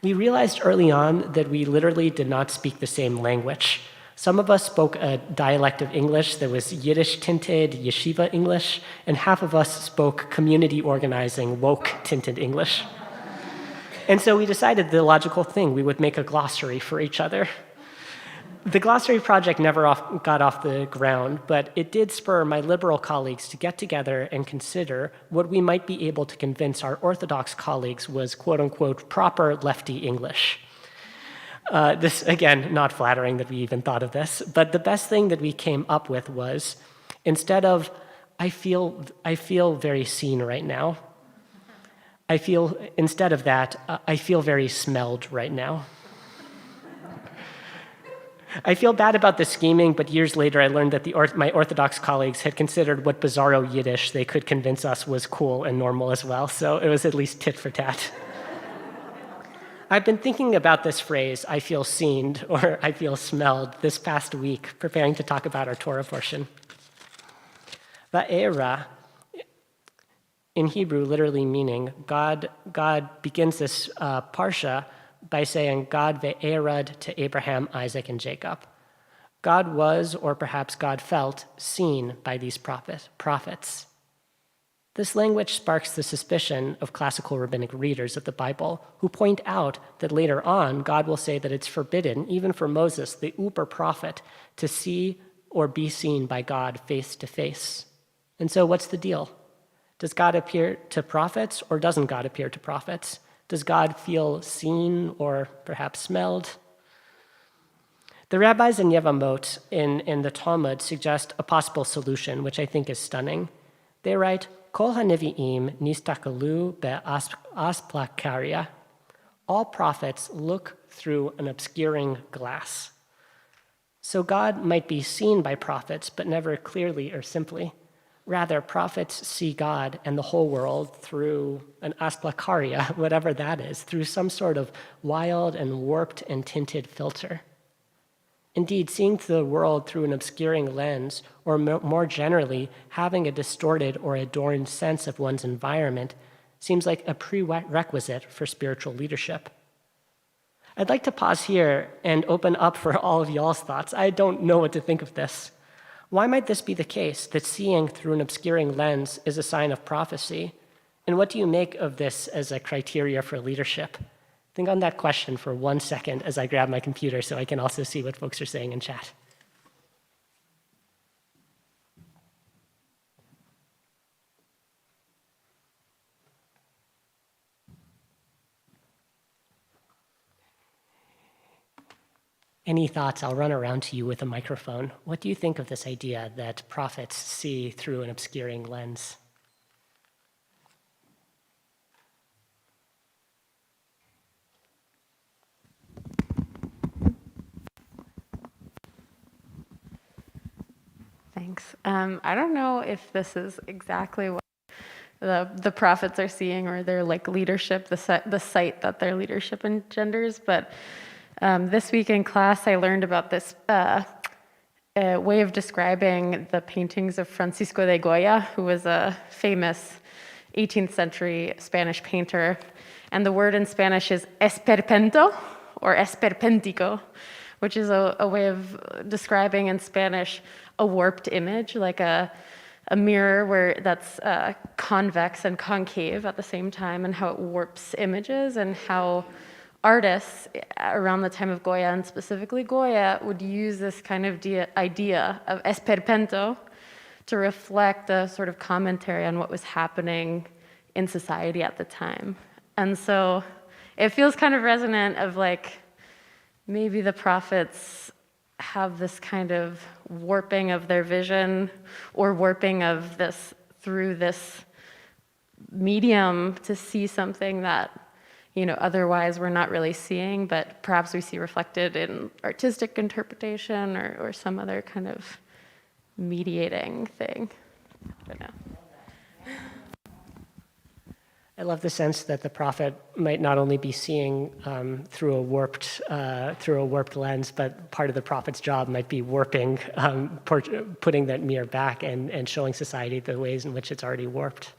We realized early on that we literally did not speak the same language. Some of us spoke a dialect of English that was Yiddish-tinted yeshiva English, and half of us spoke community organizing woke-tinted English. And so we decided the logical thing, we would make a glossary for each other. The glossary project never got off the ground, but it did spur my liberal colleagues to get together and consider what we might be able to convince our Orthodox colleagues was quote-unquote proper lefty English. This, again, not flattering that we even thought of this, but the best thing that we came up with was, instead of, I feel very seen right now, instead of that, I feel very smelled right now. I feel bad about the scheming, but years later I learned that my Orthodox colleagues had considered what bizarro Yiddish they could convince us was cool and normal as well, so it was at least tit for tat. I've been thinking about this phrase, I feel seen, or I feel smelled, this past week, preparing to talk about our Torah portion. Va'era, in Hebrew, literally meaning God begins this parsha by saying God ve'erad to Abraham, Isaac, and Jacob. God was, or perhaps God felt, seen by these prophets. This language sparks the suspicion of classical rabbinic readers of the Bible who point out that later on, God will say that it's forbidden, even for Moses, the uber prophet, to see or be seen by God face to face. And so what's the deal? Does God appear to prophets or doesn't God appear to prophets? Does God feel seen or perhaps smelled? The rabbis in Yevamot in the Talmud suggest a possible solution, which I think is stunning. They write, Kol hanevi'im nistakalu be'asplakaria. All prophets look through an obscuring glass. So God might be seen by prophets, but never clearly or simply. Rather, prophets see God and the whole world through an asplakaria, whatever that is, through some sort of wild and warped and tinted filter. Indeed, seeing the world through an obscuring lens, or more generally, having a distorted or adorned sense of one's environment, seems like a prerequisite for spiritual leadership. I'd like to pause here and open up for all of y'all's thoughts. I don't know what to think of this. Why might this be the case, that seeing through an obscuring lens is a sign of prophecy? And what do you make of this as a criteria for leadership? Think on that question for 1 second as I grab my computer so I can also see what folks are saying in chat. Any thoughts? I'll run around to you with a microphone. What do you think of this idea that prophets see through an obscuring lens? Thanks. I don't know if this is exactly what the prophets are seeing, or their like leadership, the sight that their leadership engenders, but this week in class, I learned about this way of describing the paintings of Francisco de Goya, who was a famous 18th century Spanish painter. And the word in Spanish is esperpento, or esperpéntico, which is a way of describing in Spanish a warped image, like a mirror that's convex and concave at the same time, and how it warps images, and how artists around the time of Goya, and specifically Goya, would use this kind of idea of esperpento to reflect a sort of commentary on what was happening in society at the time. And so it feels kind of resonant of like, maybe the prophets have this kind of warping of their vision, or warping of this through this medium to see something that, you know, otherwise we're not really seeing, but perhaps we see reflected in artistic interpretation, or some other kind of mediating thing. I don't know. I love the sense that the prophet might not only be seeing through a warped lens, but part of the prophet's job might be warping, putting that mirror back and showing society the ways in which it's already warped.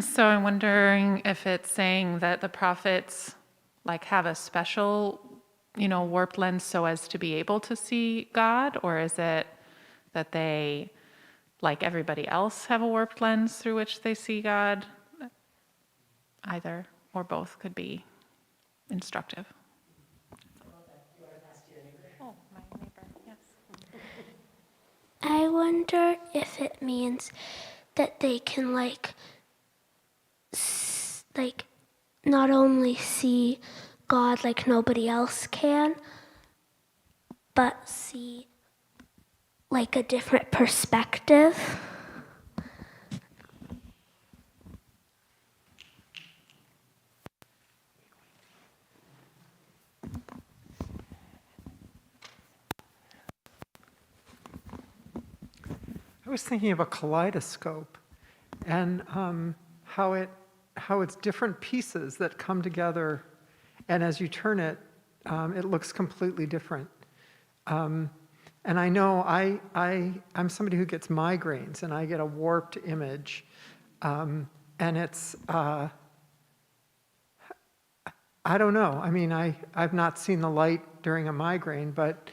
So I'm wondering if it's saying that the prophets like have a special, warped lens so as to be able to see God, or is it that they, like everybody else, have a warped lens through which they see God? Either or both could be instructive. Oh, my neighbor, yes. I wonder if it means that they can not only see God like nobody else can, but see like a different perspective. I was thinking of a kaleidoscope, and how it's different pieces that come together, and as you turn it, it looks completely different. And I know I'm somebody who gets migraines, and I get a warped image, and it's I don't know. I mean, I've not seen the light during a migraine, but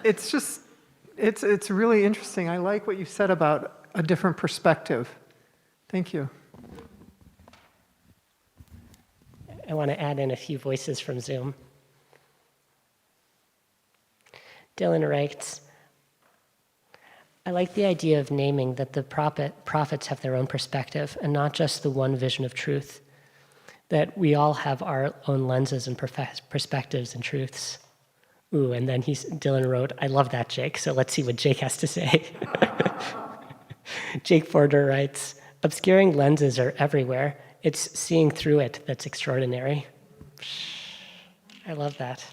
it's just. It's really interesting. I like what you said about a different perspective. Thank you. I want to add in a few voices from Zoom. Dylan writes, I like the idea of naming that the prophets have their own perspective and not just the one vision of truth, that we all have our own lenses and perspectives and truths. Ooh, and then Dylan wrote, I love that, Jake. So let's see what Jake has to say. Jake Forder writes, obscuring lenses are everywhere. It's seeing through it that's extraordinary. I love that.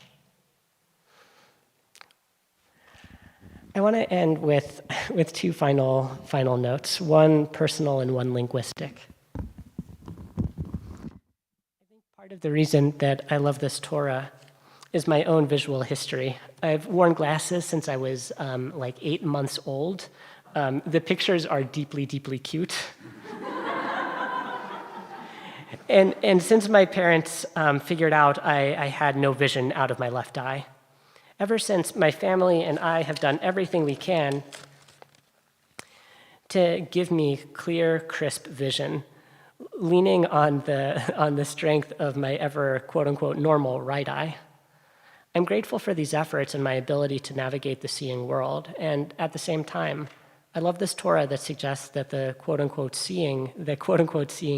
I want to end with two final notes, one personal and one linguistic. I think part of the reason that I love this Torah is my own visual history. I've worn glasses since I was 8 months old. The pictures are deeply, deeply cute. And since my parents figured out I had no vision out of my left eye, ever since my family and I have done everything we can to give me clear, crisp vision, leaning on the strength of my ever quote-unquote normal right eye. I'm grateful for these efforts and my ability to navigate the seeing world, and at the same time, I love this Torah that suggests that the quote-unquote seeing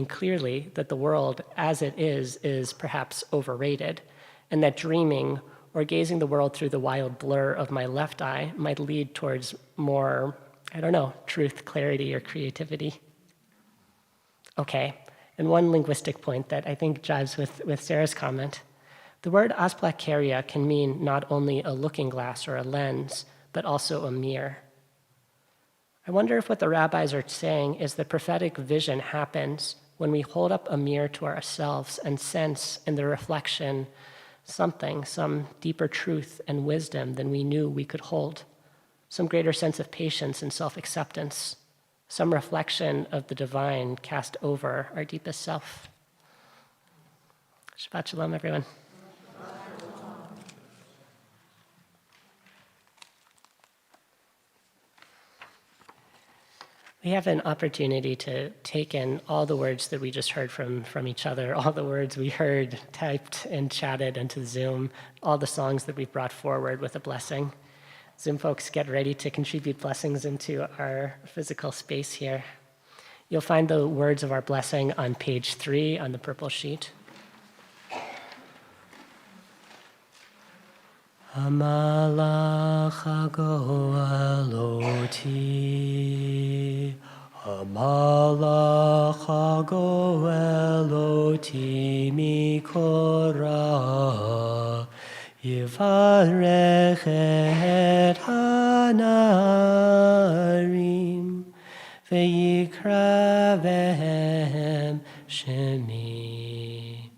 clearly that the world as it is perhaps overrated, and that dreaming or gazing the world through the wild blur of my left eye might lead towards more, truth, clarity, or creativity. Okay, and one linguistic point that I think jives with Sarah's comment. The word asplakeria can mean not only a looking glass or a lens, but also a mirror. I wonder if what the rabbis are saying is that prophetic vision happens when we hold up a mirror to ourselves and sense in the reflection some deeper truth and wisdom than we knew we could hold, some greater sense of patience and self-acceptance, some reflection of the divine cast over our deepest self. Shabbat shalom, everyone. We have an opportunity to take in all the words that we just heard from each other, all the words we heard typed and chatted into Zoom, all the songs that we've brought forward with a blessing. Zoom folks, get ready to contribute blessings into our physical space here. You'll find the words of our blessing on page 3 on the purple sheet. Hamalach hagoeloti, Hamalach hagoeloti mikora, Yivarech et hanarim, ve'yikra vehem shemi.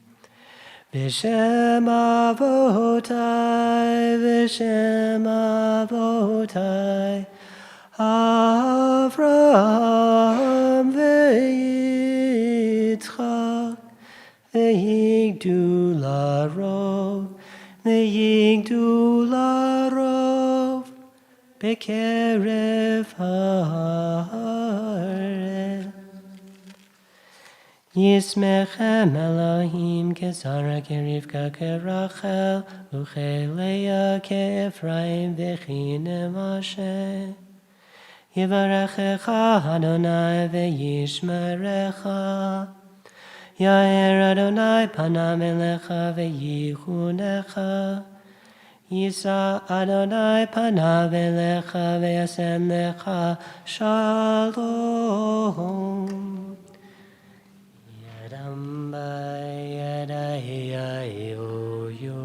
V'shem avotai, Avraham ve'Yitzchak, ve'yigdu larov, bekerev haaretz. Yismechem Elohim kesara kerivka kerachel, ucheleya keEphraim v'chinem Hashem. Yivarechecha Adonai ve'yishmerecha, Yair Adonai panav elecha ve'yichunecha, Yisa Adonai panav elecha ve'yasem lecha shalom. Yadai-ya-yo-yo,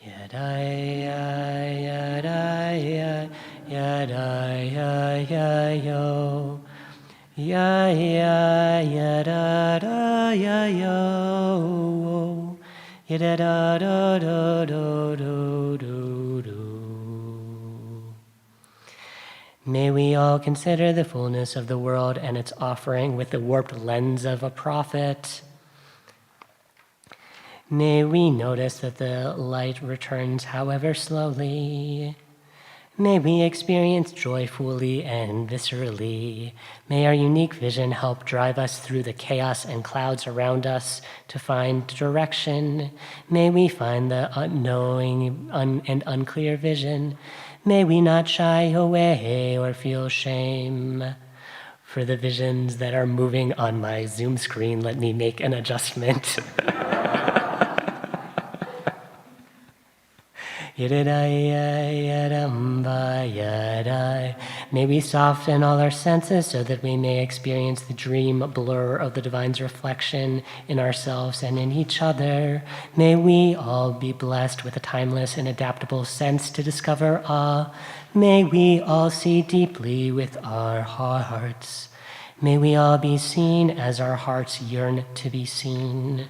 yadai-ya-yadai-ya-yo, ya-ya-ya-da-da-ya-yo, yada-da-da-da-da-da-da-da. May we all consider the fullness of the world and its offering with the warped lens of a prophet. May we notice that the light returns however slowly. May we experience joyfully and viscerally. May our unique vision help drive us through the chaos and clouds around us to find direction. May we find the unknowing and unclear vision. May we not shy away or feel shame. For the visions that are moving on my Zoom screen, let me make an adjustment. May we soften all our senses so that we may experience the dream blur of the divine's reflection in ourselves and in each other. May we all be blessed with a timeless and adaptable sense to discover awe. May we all see deeply with our hearts. May we all be seen as our hearts yearn to be seen.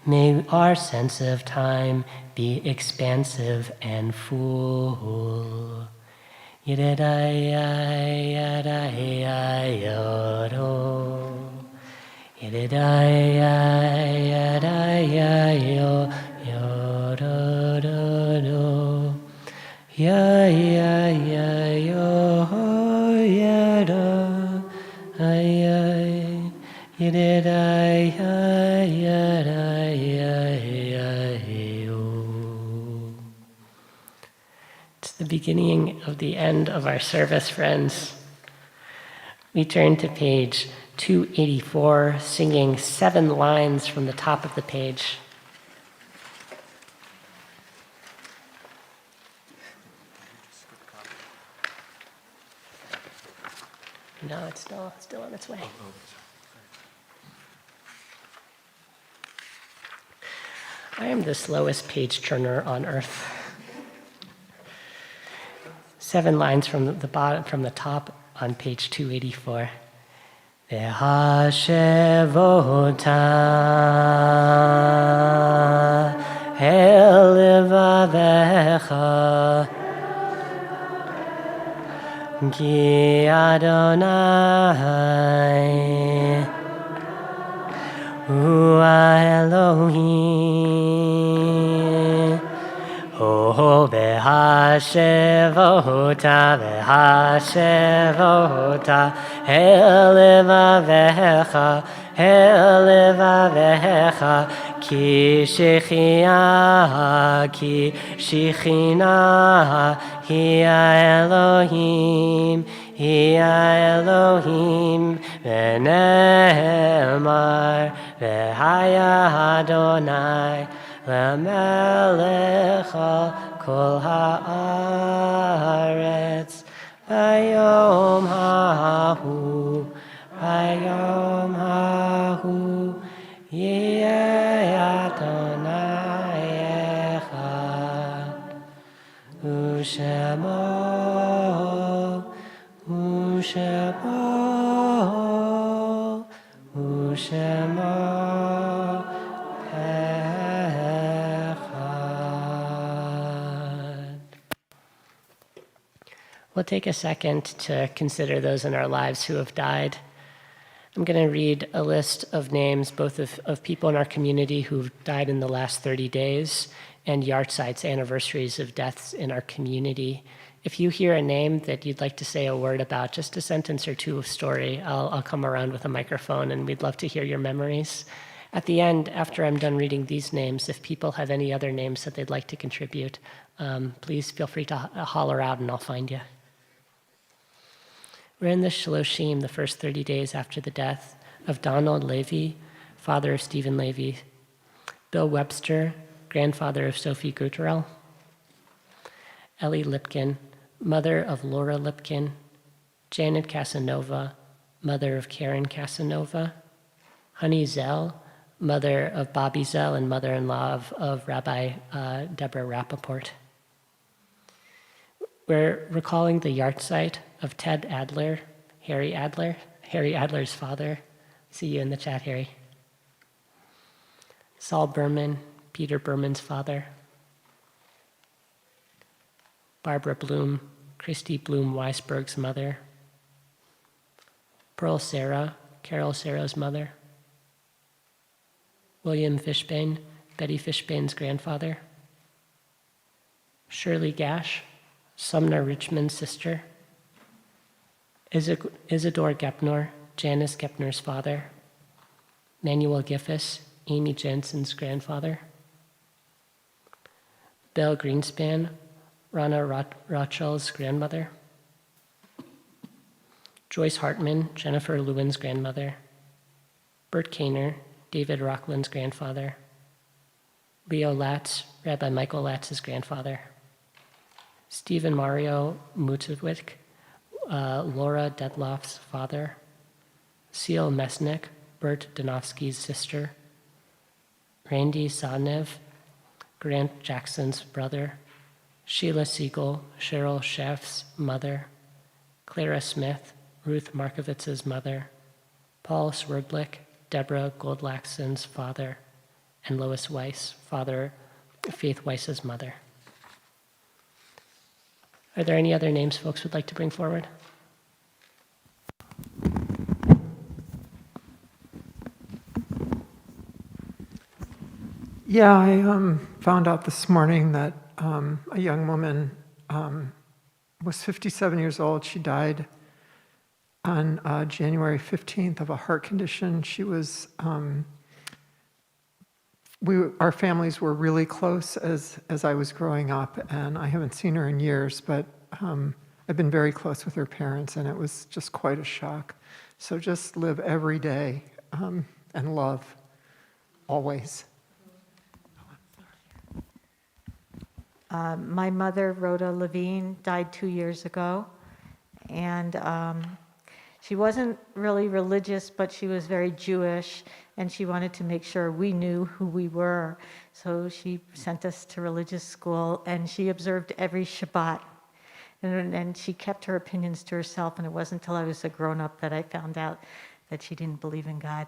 May our sense of time be expansive and full. Yididai-yai-yadai-yai-yodo. Yididai-ya-dai-ya-yo, yo-do-do-do. Ya-ya-ya-yo, ya-do. Ay-ay. Yididai-ya-ya-dai-ya-yo. It's the beginning of the end of our service, friends. We turn to page 284, singing 7 lines from the top of the page. No, it's still on its way. I am the slowest page turner on earth. 7 lines from the bottom, from the top on page 284. V'hashevota el levavecha ki Adonai hu Elohim. Oh, v'hashevota el levavecha ki shechina hi Elohim v'ne'emar v'haya Adonai Lamelech kol haaretz bayom hahu yeh Adonai echad u'shemo We'll take a second to consider those in our lives who have died. I'm going to read a list of names, both of people in our community who've died in the last 30 days and yahrzeits, anniversaries of deaths in our community. If you hear a name that you'd like to say a word about, just a sentence or two of story, I'll come around with a microphone and we'd love to hear your memories. At the end, after I'm done reading these names, if people have any other names that they'd like to contribute, please feel free to holler out and I'll find you. We're in the Shloshim, the first 30 days after the death of Donald Levy, father of Stephen Levy, Bill Webster, grandfather of Sophie Gutterell, Ellie Lipkin, mother of Laura Lipkin, Janet Casanova, mother of Karen Casanova, Honey Zell, mother of Bobby Zell and mother-in-law of Rabbi Deborah Rappaport. We're recalling the yahrzeit of Ted Adler, Harry Adler's father. See you in the chat, Harry. Saul Berman, Peter Berman's father. Barbara Bloom, Christy Bloom Weisberg's mother. Pearl Sarah, Carol Sarah's mother. William Fishbane, Betty Fishbane's grandfather. Shirley Gash, Sumner Richmond's sister. Isidore Gepner, Janice Gepner's father. Manuel Giffis, Amy Jensen's grandfather. Belle Greenspan, Rana Rachel's grandmother. Joyce Hartman, Jennifer Lewin's grandmother. Bert Kaner, David Rockland's grandfather. Leo Latz, Rabbi Michael Latz's grandfather. Stephen Mario Mutowicz, Laura Dedloff's father. Seal Mesnick, Bert Donofsky's sister. Randy Sadnev, Grant Jackson's brother. Sheila Siegel, Cheryl Schaff's mother. Clara Smith, Ruth Markovitz's mother. Paul Swerblick, Deborah Goldlaxon's father. And Lois Weiss, father, Faith Weiss's mother. Are there any other names folks would like to bring forward? Yeah, I found out this morning that a young woman was 57 years old. She died on January 15th of a heart condition. She was, our families were really close as I was growing up, and I haven't seen her in years, but I've been very close with her parents, and it was just quite a shock. So just live every day and love always. My mother, Rhoda Levine, died 2 years ago, and she wasn't really religious, but she was very Jewish, and she wanted to make sure we knew who we were. So she sent us to religious school, and she observed every Shabbat. And she kept her opinions to herself, and it wasn't until I was a grown-up that I found out that she didn't believe in God.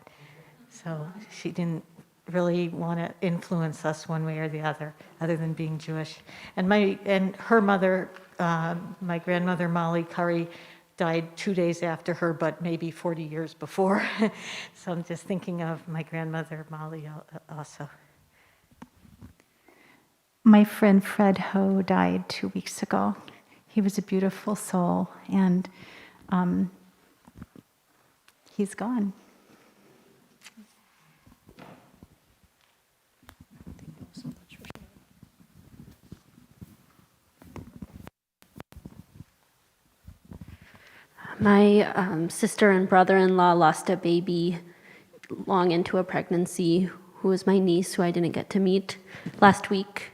So she didn't really want to influence us one way or the other than being Jewish. And her mother, my grandmother Molly Curry, died 2 days after her, but maybe 40 years before. So I'm just thinking of my grandmother Molly also. My friend Fred Ho died 2 weeks ago. He was a beautiful soul, and he's gone. My sister and brother-in-law lost a baby long into a pregnancy, who was my niece, who I didn't get to meet last week.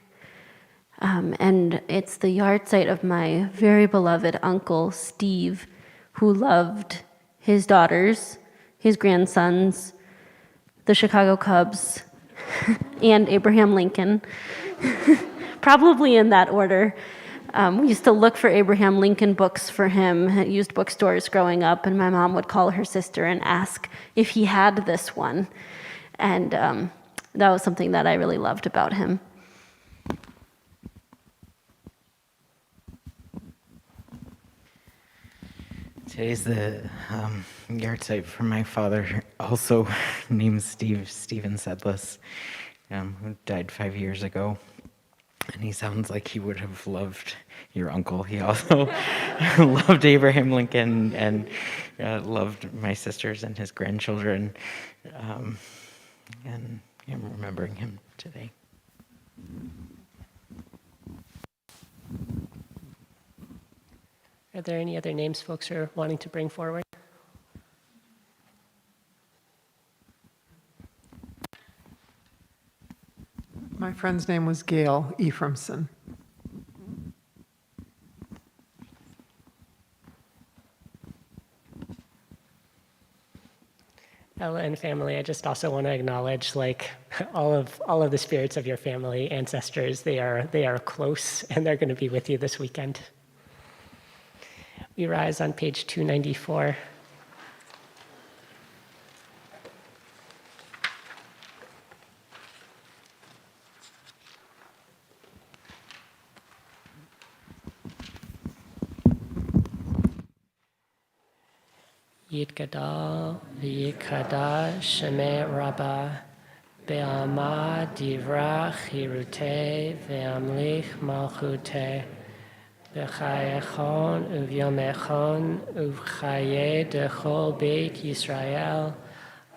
And it's the yard site of my very beloved uncle, Steve, who loved his daughters, his grandsons, the Chicago Cubs, and Abraham Lincoln, probably in that order. We used to look for Abraham Lincoln books for him at used bookstores growing up, and my mom would call her sister and ask if he had this one. And that was something that I really loved about him. Today's the yard site for my father, also named Stephen Sedlis, who died 5 years ago. And he sounds like he would have loved your uncle. He also loved Abraham Lincoln and loved my sisters and his grandchildren. And I'm remembering him today. Are there any other names folks are wanting to bring forward? My friend's name was Gail Ephraimson. Ella and family, I just also want to acknowledge like all of the spirits of your family, ancestors. They are close, and they're going to be with you this weekend. We rise on page 294. Yitgadal v'yikada shemei Rabbah be'alma divra chirute ve'amlich malchute v'chayechon uvyomechon uvchaye dechol beit Yisrael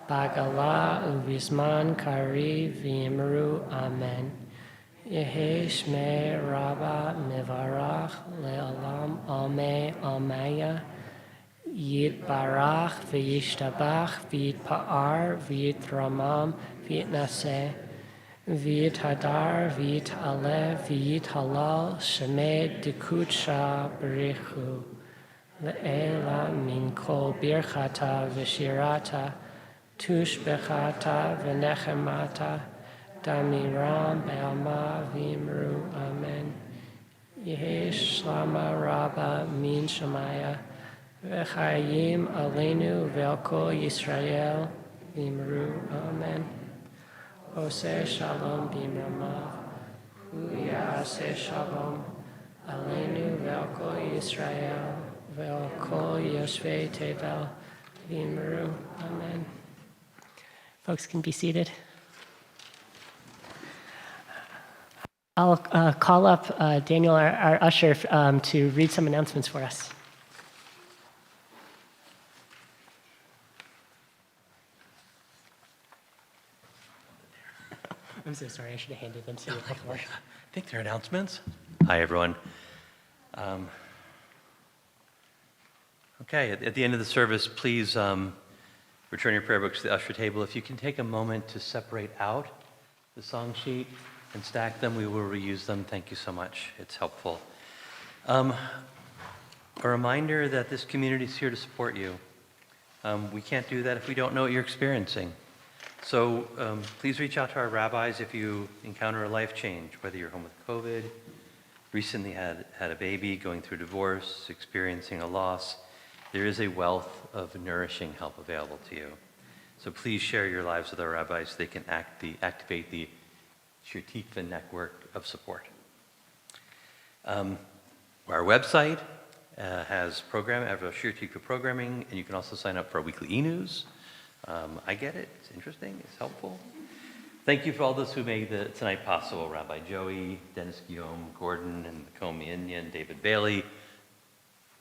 bagala uvizman kari v'imru amen. Yehi shmei Rabbah mivarach le'olam amei amaya Yitbarach v'yishtabach v'yitpa'ar v'yitramam v'yitnaseh v'yithadar v'yit'aleh v'yithalal shemei dikutsha b'richu le'ela min kol birchata v'shirata tushbechata v'nechemata damiram be'alma v'imru amen. Yehi shlama rabba min shemaya V'chayim aleinu ve'al Yisrael v'imru amen. Oseh shalom b'imramav, hu ya'aseh shalom aleinu ve'al Yisrael ve'al yoshvei tevel v'imru amen. Folks can be seated. I'll call up Daniel, our usher, to read some announcements for us. I'm so sorry, I should have handed them to you before. I think they're announcements. Hi, everyone. Okay, at the end of the service, please return your prayer books to the usher table. If you can take a moment to separate out the song sheet and stack them, we will reuse them. Thank you so much. It's helpful. A reminder that this community is here to support you. We can't do that if we don't know what you're experiencing. So please reach out to our rabbis if you encounter a life change, whether you're home with COVID, recently had a baby, going through divorce, experiencing a loss. There is a wealth of nourishing help available to you. So please share your lives with our rabbis so they can activate the Shir Tikva network of support. Our website has Shir Tikva programming, and you can also sign up for our weekly e-news. I get it. It's interesting. It's helpful. Thank you for all those who made tonight possible. Rabbi Joey, Dennis Guillaume, Gordon, and Comey Indian, David Bailey. I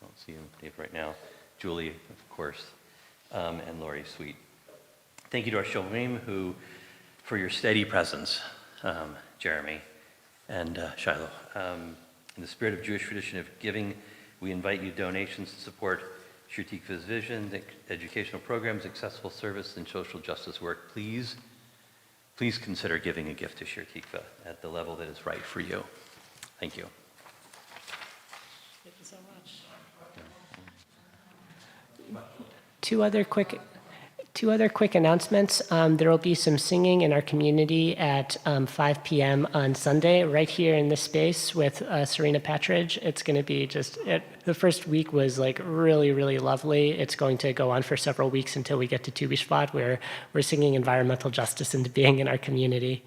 don't see him, Dave, right now. Julie, of course, and Lori Sweet. Thank you to our Shomrim for your steady presence, Jeremy and Shiloh. In the spirit of Jewish tradition of giving, we invite you donations to support Shir Tikva's vision, educational programs, accessible service, and social justice work. Please consider giving a gift to Shir Tikva at the level that is right for you. Thank you. Thank you so much. Two other quick announcements. There will be some singing in our community at 5 p.m. on Sunday, right here in this space with Serena Patridge. It's going to be the first week was like really, really lovely. It's going to go on for several weeks until we get to Tu B'Shvat, where we're singing environmental justice into being in our community.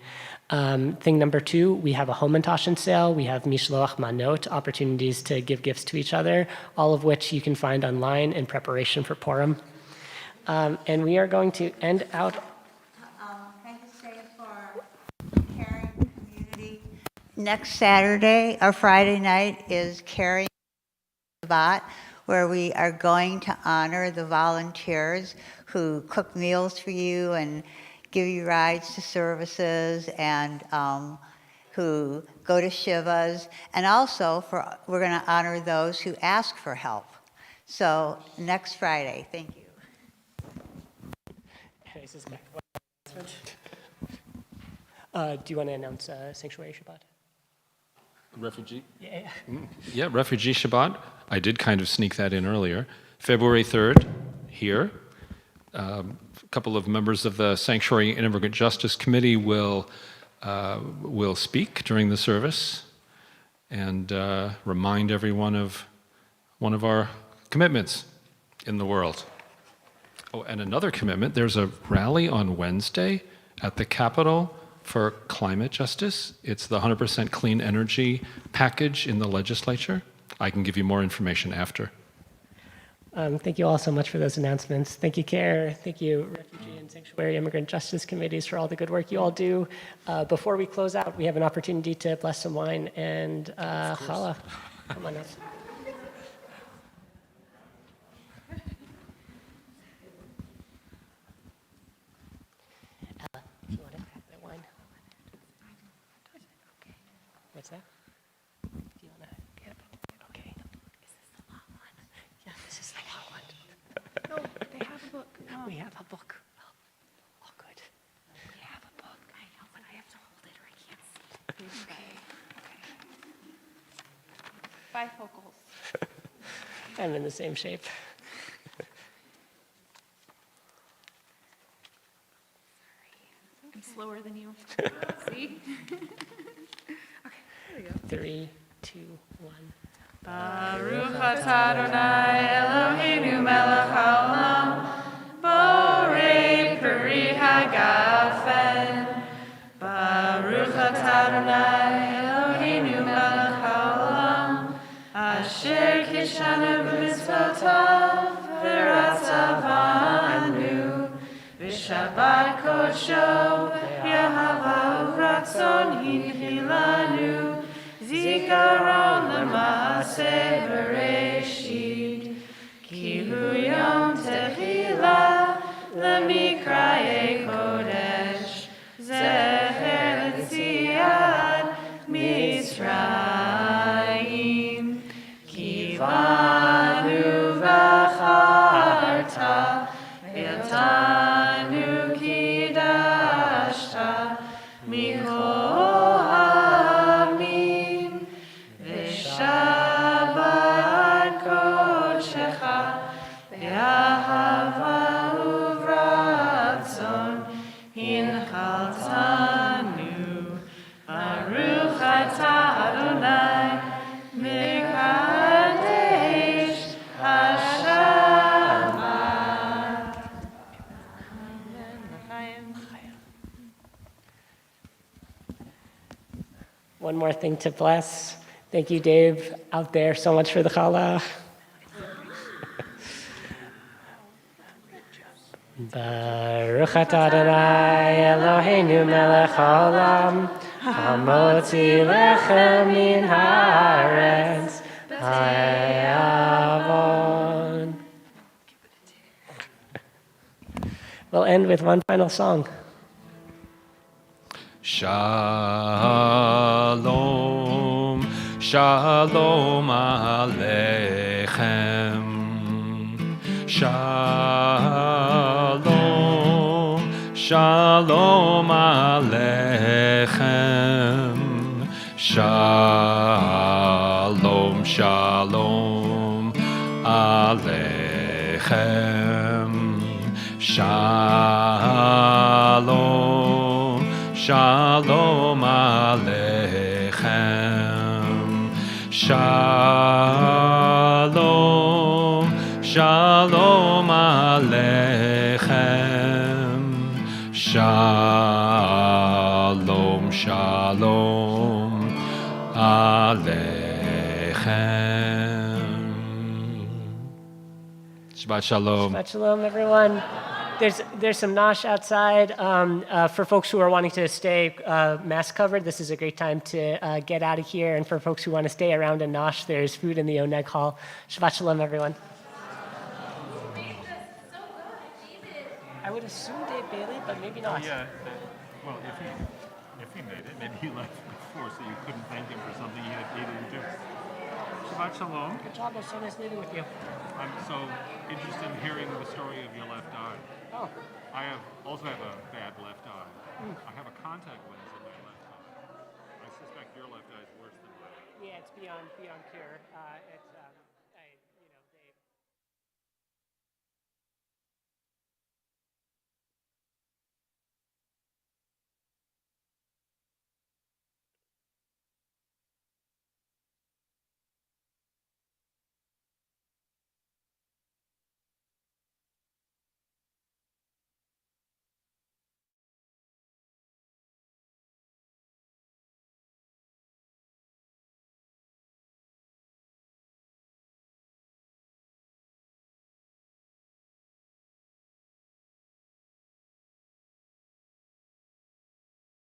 Thing number 2, we have a Homentashen sale. We have Mishloach Manot, opportunities to give gifts to each other, all of which you can find online in preparation for Purim. And we are going to end out. Can I just say for caring community, next Saturday or Friday night is Caring Shabbat, where we are going to honor the volunteers who cook meals for you and give you rides to services and who go to Shivas. And also we're going to honor those who ask for help. So next Friday, thank you. Do you want to announce Sanctuary Shabbat? Refugee? Yeah. Yeah, Refugee Shabbat. I did kind of sneak that in earlier. February 3rd, here. A couple of members of the Sanctuary and Immigrant Justice Committee will speak during the service and remind everyone of one of our commitments in the world. Oh, and another commitment, there's a rally on Wednesday at the Capitol for climate justice. It's the 100% clean energy package in the legislature. I can give you more information after. Thank you all so much for those announcements. Thank you, CARE. Thank you, Refugee and Sanctuary Immigrant Justice Committees, for all the good work you all do. Before we close out, we have an opportunity to bless some wine and challah. Come on up. You want to have that wine? What's that? Do you want to get it? Okay. Is this the long one? Yeah, this is the long one. No, they have a book. No. We have a book. Oh, good. We have a book. I know, but I have to hold it or I can't see. Okay. Bifocals. I'm in the same shape. I'm slower than you. See? Okay, there we go. 3, 2, 1. Baruch atah Adonai Eloheinu melech haolam, borei peri hagafen. Baruch atah Adonai Eloheinu melech haolam, asher kishanu b'mitzvotav v'ratzavanu, v'shabbat kodsho, Yahava uratzon hinchilanu. zikaron lema'ase bereshit, ki hu yom techila lemikraye kodesh, zecher l'tziat Mitzrayim, ki banu v'charta, v'yatanu kidashta, mikol ha'amim, v'shabbat kodshecha, v'ahava uvratzon, hinchaltanu, Baruch atah Adonai, mekadesh hashabat. One more thing to bless. Thank you, Dave, out there, so much for the challah. Baruch atah Adonai Eloheinu melech haolam, hamotzi lechem min haaretz hayavon. We'll end with one final song. Shalom, shalom aleichem. Shalom, shalom aleichem. Shalom, shalom aleichem. Shalom, shalom aleichem. Shalom, shalom aleichem. Shalom, shalom aleichem. Shabbat shalom. Shabbat shalom, everyone. There's some nosh outside. For folks who are wanting to stay mask covered, this is a great time to get out of here. And for folks who want to stay around and nosh, there's food in the Oneg Hall. Shabbat shalom, everyone. I would assume Dave Bailey, but maybe not. Yeah. Well, if he made it, maybe he left before, so you couldn't thank him for something he didn't do. Shabbat shalom. Good job. It was so nice meeting with you. I'm so interested in hearing the story of your left eye. Oh. I also have a bad left eye. I have a contact lens in my left eye. I suspect your left eye is worse than mine. Yeah, it's beyond cure. It's